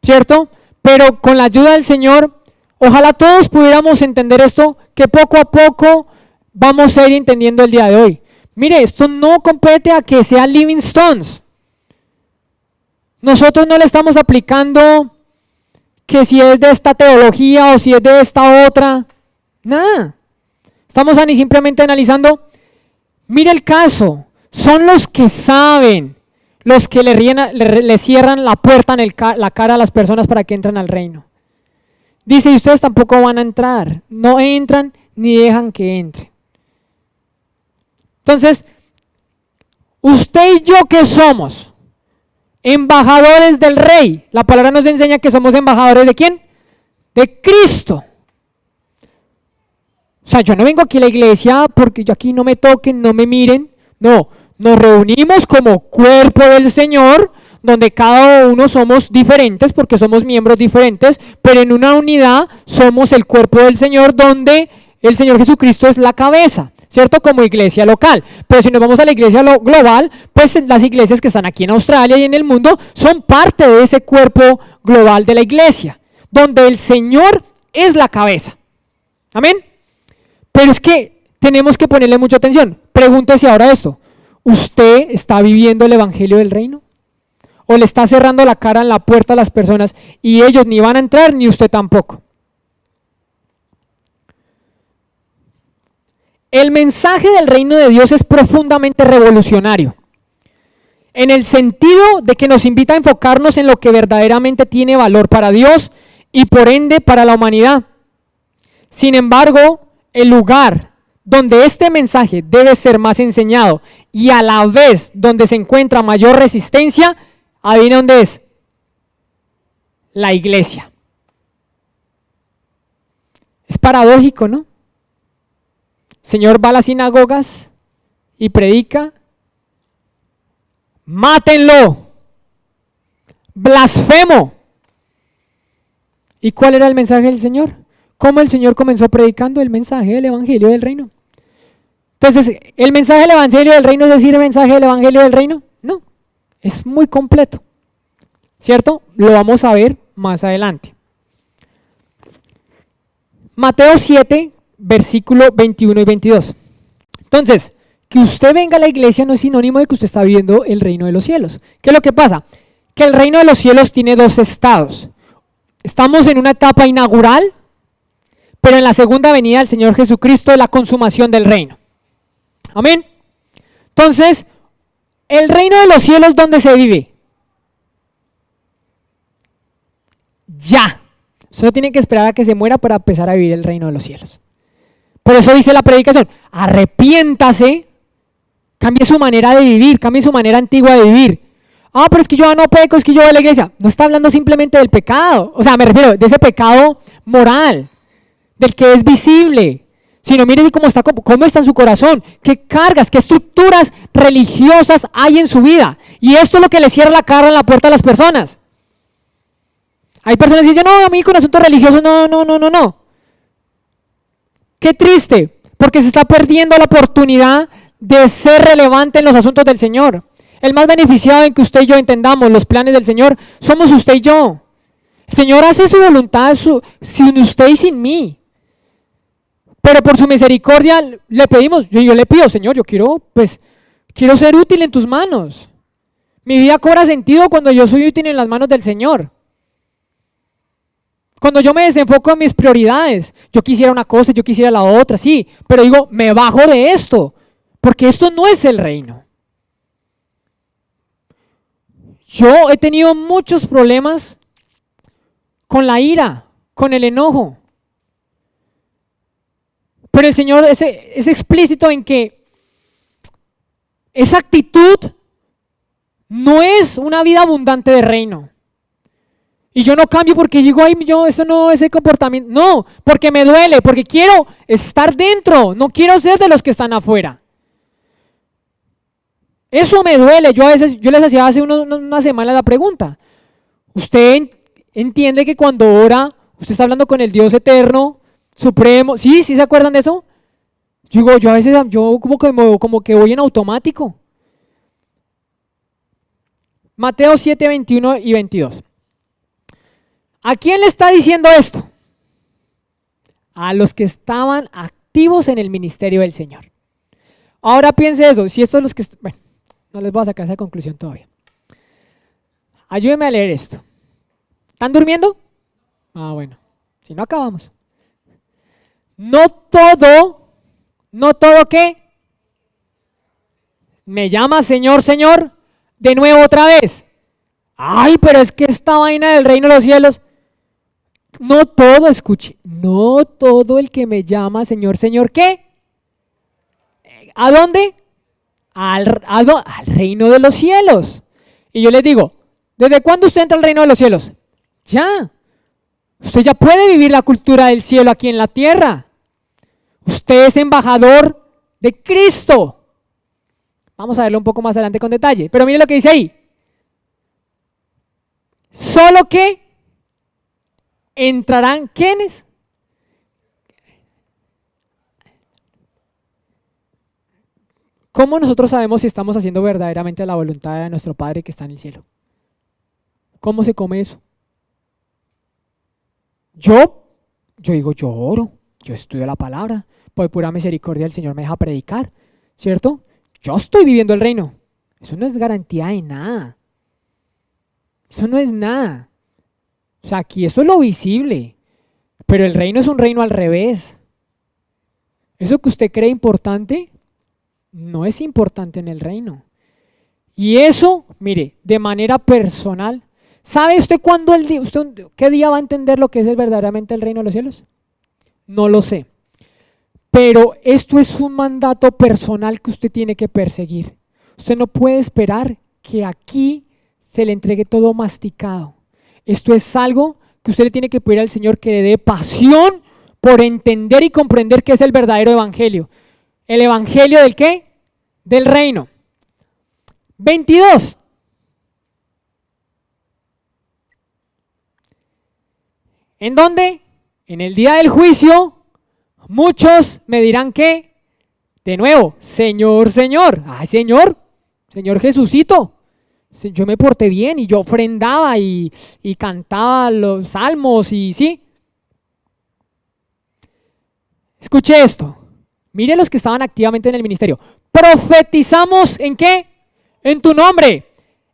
¿cierto? Pero con la ayuda del Señor, ojalá todos pudiéramos entender esto, que poco a poco vamos a ir entendiendo el día de hoy. Mire, esto no compete a que sean living stones. Nosotros no le estamos aplicando que si es de esta teología o si es de esta otra. Nada. Estamos simplemente analizando. Mire el caso. Son los que saben, los que le cierran la puerta en la cara a las personas para que entren al reino. Dice, y ustedes tampoco van a entrar. No entran ni dejan que entren. Entonces, usted y yo, ¿qué somos? Embajadores del Rey. La palabra nos enseña que somos embajadores ¿de quién? De Cristo. O sea, yo no vengo aquí a la iglesia porque yo aquí no me toquen, no me miren. No, nos reunimos como cuerpo del Señor, donde cada uno somos diferentes porque somos miembros diferentes, pero en una unidad somos el cuerpo del Señor, donde el Señor Jesucristo es la cabeza. ¿Cierto? Como iglesia local. Pero si nos vamos a la iglesia global, pues las iglesias que están aquí en Australia y en el mundo son parte de ese cuerpo global de la iglesia, donde el Señor es la cabeza. ¿Amén? Pero es que tenemos que ponerle mucha atención. Pregúntese ahora esto. ¿Usted está viviendo el evangelio del reino? ¿O le está cerrando la cara en la puerta a las personas y ellos ni van a entrar ni usted tampoco? El mensaje del reino de Dios es profundamente revolucionario, en el sentido de que nos invita a enfocarnos en lo que verdaderamente tiene valor para Dios y por ende para la humanidad. Sin embargo, el lugar donde este mensaje debe ser más enseñado y a la vez donde se encuentra mayor resistencia, ¿adivina dónde es? La iglesia. Es paradójico, ¿no? Señor va a las sinagogas y predica, mátenlo, blasfemo. ¿Y cuál era el mensaje del Señor? ¿Cómo el Señor comenzó predicando el mensaje del evangelio del reino? Entonces, ¿el mensaje del evangelio del reino es decir el mensaje del evangelio del reino? No, es muy completo, ¿cierto? Lo vamos a ver más adelante. Mateo 7, versículo 21 y 22. Entonces, que usted venga a la iglesia no es sinónimo de que usted está viviendo el reino de los cielos. ¿Qué es lo que pasa? Que el reino de los cielos tiene dos estados. Estamos en una etapa inaugural, pero en la segunda venida del Señor Jesucristo, la consumación del reino. Amén. Entonces, el reino de los cielos, ¿dónde se vive? Ya. Usted no tiene que esperar a que se muera para empezar a vivir el reino de los cielos. Por eso dice la predicación, arrepiéntase, cambie su manera de vivir, cambie su manera antigua de vivir. Ah, pero es que yo no peco, es que yo voy a la iglesia. No está hablando simplemente del pecado. O sea, me refiero de ese pecado moral, del que es visible. Sino mire cómo está en su corazón, qué cargas, qué estructuras religiosas hay en su vida. Y esto es lo que le cierra la cara en la puerta a las personas. Hay personas que dicen, no, a mí con asuntos religiosos, no. Qué triste, porque se está perdiendo la oportunidad de ser relevante en los asuntos del Señor. El más beneficiado en que usted y yo entendamos los planes del Señor somos usted y yo. El Señor hace su voluntad sin usted y sin mí. Pero por su misericordia le pedimos, yo le pido, Señor, yo quiero ser útil en tus manos. Mi vida cobra sentido cuando yo soy útil en las manos del Señor. Cuando yo me desenfoco en mis prioridades, yo quisiera una cosa, yo quisiera la otra, sí, pero digo, me bajo de esto, porque esto no es el reino. Yo he tenido muchos problemas con la ira, con el enojo. Pero el Señor es explícito en que esa actitud no es una vida abundante de reino. Y yo no cambio porque digo, ay, eso no, ese comportamiento. No, porque me duele, porque quiero estar dentro, no quiero ser de los que están afuera. Eso me duele. Yo les hacía hace una semana la pregunta. ¿Usted entiende que cuando ora, usted está hablando con el Dios eterno, supremo? ¿Sí se acuerdan de eso? Yo a veces, como que voy en automático. Mateo 7, 21 y 22. ¿A quién le está diciendo esto? A los que estaban activos en el ministerio del Señor. Ahora piense eso, si estos los que... Bueno, no les voy a sacar esa conclusión todavía. Ayúdenme a leer esto. ¿Están durmiendo? Ah, bueno, si no acabamos. No todo ¿qué? Me llama Señor, Señor, de nuevo otra vez. Ay, pero es que esta vaina del reino de los cielos... No todo, escuche, no todo el que me llama Señor, Señor, ¿qué? ¿A dónde? Al reino de los cielos. Y yo les digo, ¿desde cuándo usted entra al reino de los cielos? Ya. Usted ya puede vivir la cultura del cielo aquí en la tierra. Usted es embajador de Cristo. Vamos a verlo un poco más adelante con detalle. Pero mire lo que dice ahí. Solo que entrarán, ¿quiénes? ¿Cómo nosotros sabemos si estamos haciendo verdaderamente la voluntad de nuestro Padre que está en el cielo? ¿Cómo se come eso? Yo digo, yo oro, yo estudio la palabra, por pura misericordia el Señor me deja predicar, ¿cierto? Yo estoy viviendo el reino. Eso no es garantía de nada. Eso no es nada. O sea, aquí esto es lo visible, pero el reino es un reino al revés. Eso que usted cree importante, no es importante en el reino. Y eso, mire, de manera personal, ¿sabe usted qué día va a entender lo que es verdaderamente el reino de los cielos? No lo sé. Pero esto es un mandato personal que usted tiene que perseguir. Usted no puede esperar que aquí se le entregue todo masticado. Esto es algo que usted le tiene que pedir al Señor que le dé pasión por entender y comprender qué es el verdadero evangelio. ¿El evangelio del qué? Del reino. 22. ¿En dónde? En el día del juicio, muchos me dirán que, de nuevo, Señor, Señor. Ay, Señor, Señor Jesucito. Yo me porté bien y yo ofrendaba y cantaba los salmos y sí. Escuche esto. Mire los que estaban activamente en el ministerio. Profetizamos ¿en qué? En tu nombre.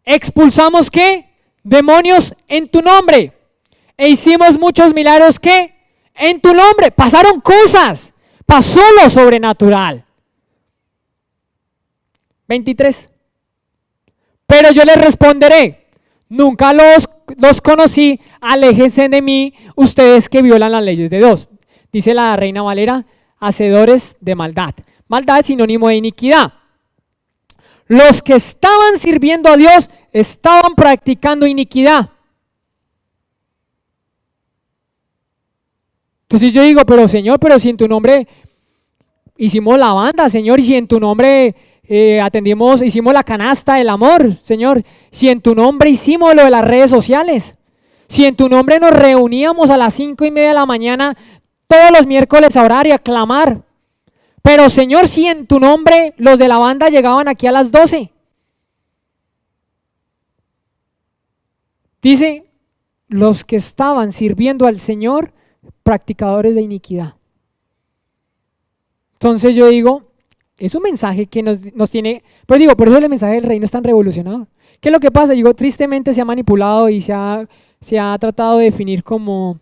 Expulsamos ¿qué? Demonios en tu nombre. E hicimos muchos milagros ¿qué? En tu nombre. Pasaron cosas. Pasó lo sobrenatural. 23. Pero yo les responderé, nunca los conocí, aléjense de mí, ustedes que violan las leyes de Dios. Dice la Reina Valera, hacedores de maldad. Maldad es sinónimo de iniquidad. Los que estaban sirviendo a Dios estaban practicando iniquidad. Entonces yo digo, pero Señor, pero si en tu nombre hicimos la banda, Señor, y si en tu nombre hicimos la canasta del amor, Señor, si en tu nombre hicimos lo de las redes sociales, si en tu nombre nos reuníamos a las 5:30 de la mañana todos los miércoles a orar y a clamar, pero Señor, si en tu nombre los de la banda llegaban aquí a las 12. Dice, los que estaban sirviendo al Señor, practicadores de iniquidad. Entonces yo digo, es un mensaje que nos tiene, pero digo, por eso el mensaje del reino es tan revolucionador. ¿Qué es lo que pasa? Digo, tristemente se ha manipulado y se ha tratado de definir como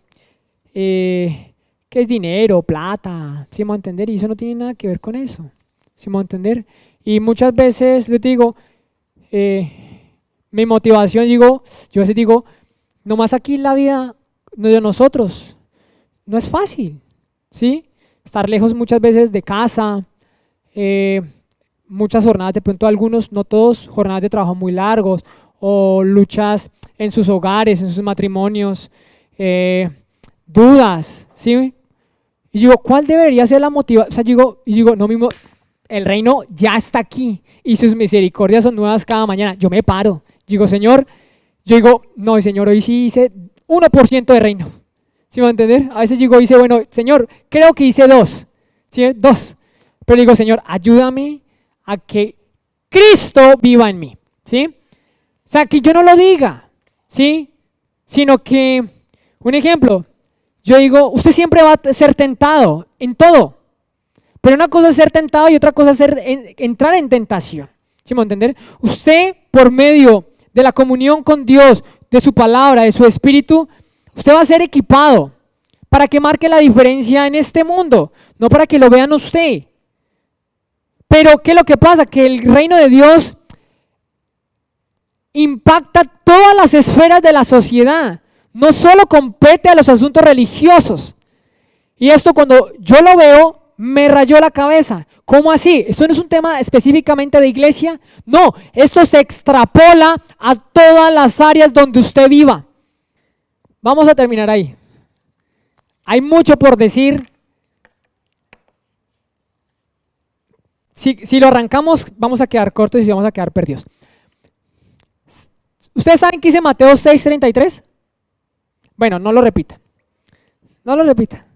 qué es dinero, plata, ¿sí me voy a entender? Y eso no tiene nada que ver con eso, ¿sí me voy a entender? Y muchas veces, yo te digo, mi motivación, yo a veces digo, nomás aquí la vida de nosotros no es fácil, ¿sí? Estar lejos muchas veces de casa, muchas jornadas, de pronto algunos, no todos, jornadas de trabajo muy largos, o luchas en sus hogares, en sus matrimonios, dudas, ¿sí? Y digo, ¿cuál debería ser la motivación? O sea, digo, no mismo, el reino ya está aquí y sus misericordias son nuevas cada mañana. Yo me paro, digo, Señor, no, Señor, hoy sí hice 1% de reino. ¿Sí me va a entender? A veces dice, bueno, Señor, creo que hice 2, ¿sí? 2. Pero digo, Señor, ayúdame a que Cristo viva en mí, ¿sí? O sea, que yo no lo diga, ¿sí? Sino que, un ejemplo, yo digo, usted siempre va a ser tentado en todo, pero una cosa es ser tentado y otra cosa es entrar en tentación, ¿sí me va a entender? Usted, por medio de la comunión con Dios, de su palabra, de su espíritu, usted va a ser equipado para que marque la diferencia en este mundo, no para que lo vean usted. Pero ¿qué es lo que pasa? Que el reino de Dios impacta todas las esferas de la sociedad, no solo compete a los asuntos religiosos. Y esto cuando yo lo veo, me rayó la cabeza. ¿Cómo así? ¿Esto no es un tema específicamente de iglesia? No, esto se extrapola a todas las áreas donde usted viva. Vamos a terminar ahí. Hay mucho por decir. Si lo arrancamos, vamos a quedar cortos y vamos a quedar perdidos. ¿Ustedes saben qué dice Mateo 6:33? Bueno, no lo repita. No lo repita.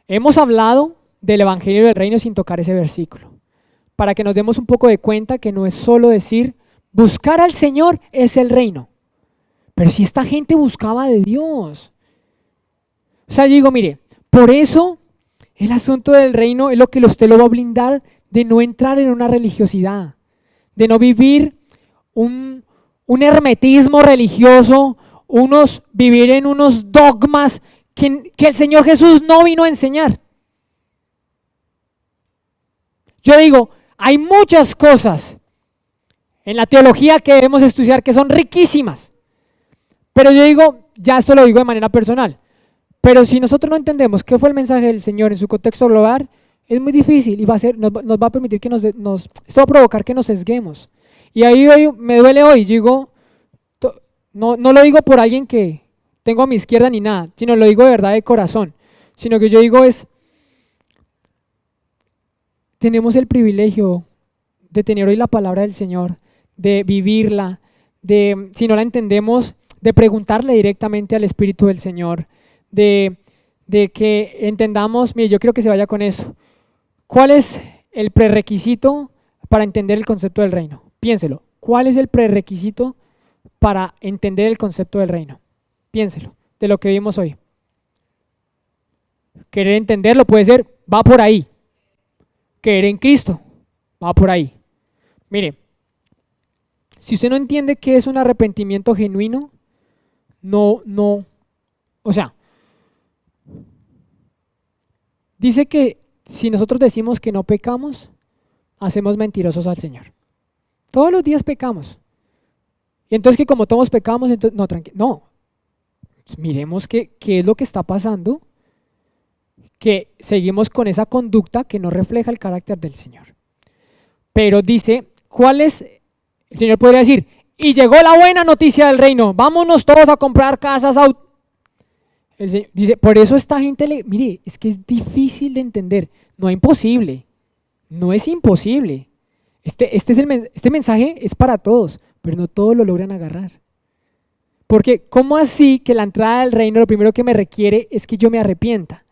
Hemos hablado del Evangelio del Reino sin tocar ese versículo, para que nos demos un poco de cuenta que no es solo decir, buscar al Señor es el reino. Pero si esta gente buscaba de Dios. O sea, yo digo, mire, por eso el asunto del reino es lo que usted lo va a blindar de no entrar en una religiosidad, de no vivir un hermetismo religioso, vivir en unos dogmas que el Señor Jesús no vino a enseñar. Yo digo, hay muchas cosas en la teología que debemos estudiar que son riquísimas, pero yo digo, ya esto lo digo de manera personal, pero si nosotros no entendemos qué fue el mensaje del Señor en su contexto global, es muy difícil y nos va a permitir que esto va a provocar que nos sesguemos. Y ahí me duele hoy, digo, no lo digo por alguien que tengo a mi izquierda ni nada, sino lo digo de verdad de corazón, sino que yo digo tenemos el privilegio de tener hoy la palabra del Señor, de vivirla, si no la entendemos, de preguntarle directamente al Espíritu del Señor, de que entendamos, mire, yo quiero que se vaya con eso. ¿Cuál es el prerequisito para entender el concepto del reino? Piénselo. ¿Cuál es el prerequisito para entender el concepto del reino? Piénselo, de lo que vimos hoy. Querer entenderlo puede ser, va por ahí. Creer en Cristo, va por ahí. Mire, si usted no entiende qué es un arrepentimiento genuino, o sea, dice que si nosotros decimos que no pecamos, hacemos mentirosos al Señor. Todos los días pecamos. Y entonces que como todos pecamos, entonces, no, tranquilo, no. Miremos qué es lo que está pasando, que seguimos con esa conducta que no refleja el carácter del Señor. Pero dice, ¿cuál es? El Señor podría decir, y llegó la buena noticia del reino, vámonos todos a comprar casas, el Señor dice, por eso esta gente, mire, es que es difícil de entender, no es imposible, no es imposible. Este mensaje es para todos, pero no todos lo logran agarrar. Porque, ¿cómo así que la entrada del reino lo primero que me requiere es que yo me arrepienta?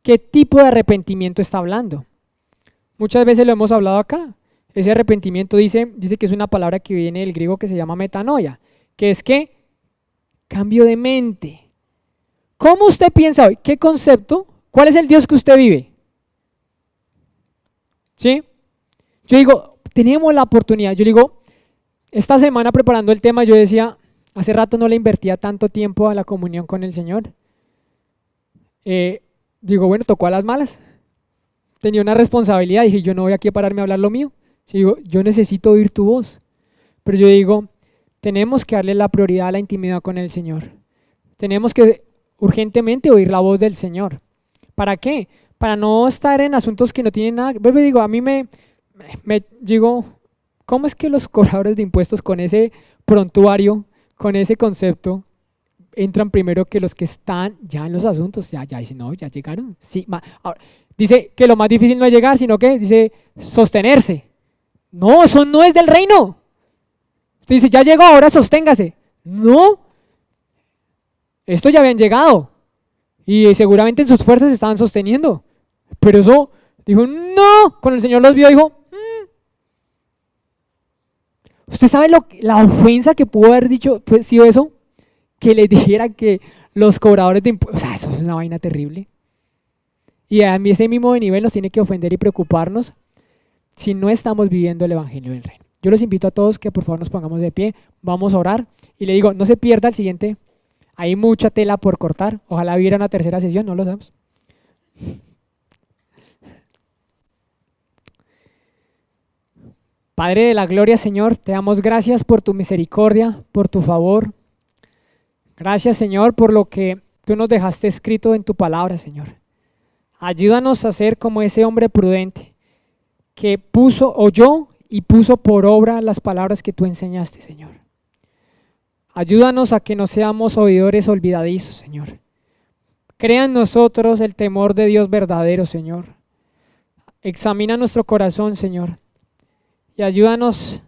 ¿Qué tipo de arrepentimiento está hablando? Muchas veces lo hemos hablado acá. Ese arrepentimiento dice que es una palabra que viene del griego que se llama metanoia, que es que cambio de mente. ¿Cómo usted piensa hoy? ¿Qué concepto? ¿Cuál es el Dios que usted vive? ¿Sí? Yo digo, tenemos la oportunidad. Yo digo, esta semana preparando el tema, yo decía, hace rato no le invertía tanto tiempo a la comunión con el Señor. Digo, bueno, tocó a las malas. Tenía una responsabilidad, dije, yo no voy aquí a pararme a hablar lo mío. Digo, yo necesito oír tu voz. Pero yo digo, tenemos que darle la prioridad a la intimidad con el Señor. Tenemos que urgentemente oír la voz del Señor. ¿Para qué? Para no estar en asuntos que no tienen nada. Vuelvo y digo, a mí me digo, ¿cómo es que los cobradores de impuestos con ese prontuario, con ese concepto, entran primero que los que están ya en los asuntos? Ya dicen, no, ya llegaron. Sí, ahora, dice que lo más difícil no es llegar, sino que dice sostenerse. No, eso no es del reino. Usted dice, ya llegó, ahora sosténgase. No, estos ya habían llegado y seguramente en sus fuerzas se estaban sosteniendo. Pero eso, dijo, no, cuando el Señor los vio, dijo, ¿usted sabe la ofensa que pudo haber dicho, pues, sido eso? Que les dijera que los cobradores de impuestos, o sea, eso es una vaina terrible. Y a mí ese mismo nivel nos tiene que ofender y preocuparnos si no estamos viviendo el Evangelio del Reino. Yo los invito a todos que por favor nos pongamos de pie, vamos a orar y le digo, no se pierda el siguiente, hay mucha tela por cortar, ojalá hubiera una tercera sesión, no lo sabemos. Padre de la gloria, Señor, te damos gracias por tu misericordia, por tu favor. Gracias, Señor, por lo que tú nos dejaste escrito en tu palabra, Señor. Ayúdanos a ser como ese hombre prudente que oyó y puso por obra las palabras que tú enseñaste, Señor. Ayúdanos a que no seamos oidores olvidadizos, Señor. Crea en nosotros el temor de Dios verdadero, Señor. Examina nuestro corazón, Señor. Y ayúdanos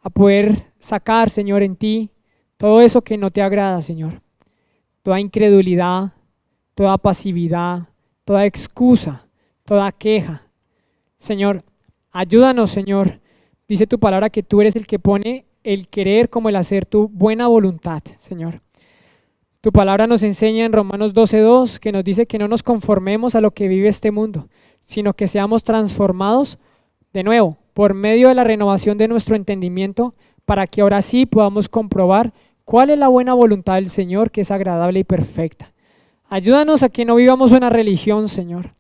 a poder sacar, Señor, en ti todo eso que no te agrada, Señor. Toda incredulidad, toda pasividad, toda excusa, toda queja. Señor, ayúdanos, Señor. Dice tu palabra que tú eres el que pone el querer como el hacer, tu buena voluntad, Señor. Tu palabra nos enseña en Romanos 12:2 que nos dice que no nos conformemos a lo que vive este mundo, sino que seamos transformados de nuevo por medio de la renovación de nuestro entendimiento, para que ahora sí podamos comprobar cuál es la buena voluntad del Señor, que es agradable y perfecta. Ayúdanos a que no vivamos una religión, Señor.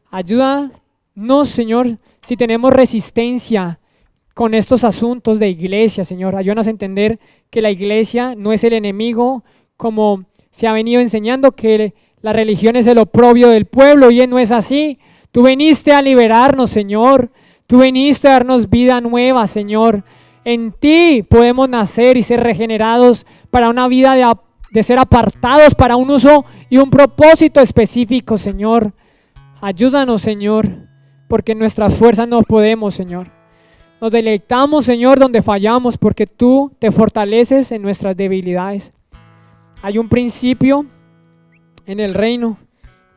Ayúdanos, Señor, si tenemos resistencia con estos asuntos de iglesia, Señor. Ayúdanos a entender que la iglesia no es el enemigo, como se ha venido enseñando, que la religión es el oprobio del pueblo, y no es así. Tú viniste a liberarnos, Señor. Tú viniste a darnos vida nueva, Señor. En ti podemos nacer y ser regenerados para una vida de ser apartados para un uso y un propósito específico, Señor. Ayúdanos, Señor, porque en nuestras fuerzas no podemos, Señor. Nos deleitamos, Señor, donde fallamos, porque tú te fortaleces en nuestras debilidades. Hay un principio en el reino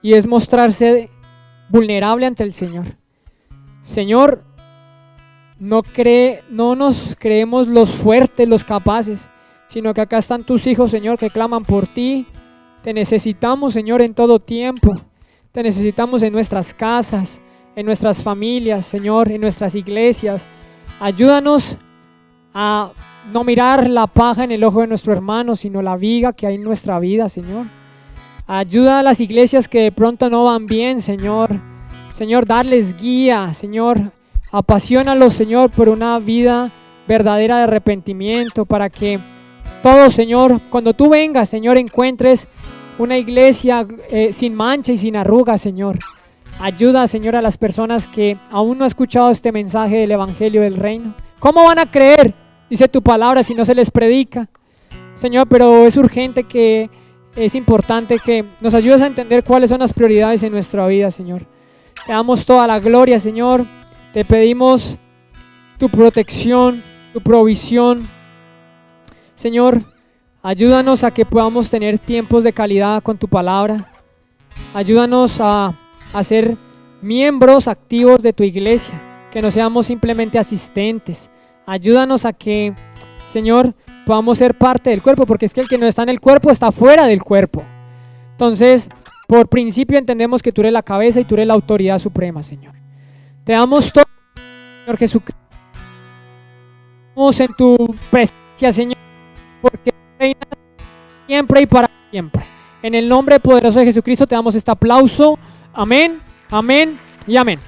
y es mostrarse vulnerable ante el Señor. Señor, no nos creemos los fuertes, los capaces, sino que acá están tus hijos, Señor, que claman por ti. Te necesitamos, Señor, en todo tiempo. Te necesitamos en nuestras casas, en nuestras familias, Señor, en nuestras iglesias. Ayúdanos a no mirar la paja en el ojo de nuestro hermano, sino la viga que hay en nuestra vida, Señor. Ayuda a las iglesias que de pronto no van bien, Señor. Señor, darles guía, Señor. Apaciónalos, Señor, por una vida verdadera de arrepentimiento, para que todos, Señor, cuando tú vengas, Señor, encuentres una iglesia sin mancha y sin arrugas, Señor. Ayuda, Señor, a las personas que aún no han escuchado este mensaje del Evangelio del Reino. ¿Cómo van a creer? Dice tu palabra si no se les predica. Señor, pero es urgente es importante que nos ayudes a entender cuáles son las prioridades en nuestra vida, Señor. Te damos toda la gloria, Señor. Te pedimos tu protección, tu provisión. Señor, ayúdanos a que podamos tener tiempos de calidad con tu palabra. Ayúdanos a ser miembros activos de tu iglesia, que no seamos simplemente asistentes. Ayúdanos a que, Señor, podamos ser parte del cuerpo, porque es que el que no está en el cuerpo está fuera del cuerpo. Entonces, por principio entendemos que tú eres la cabeza y tú eres la autoridad suprema, Señor. Te damos todo, Señor Jesucristo. Estamos en tu presencia, Señor, porque reinas siempre y para siempre. En el nombre poderoso de Jesucristo te damos este aplauso. Amén, amén y amén.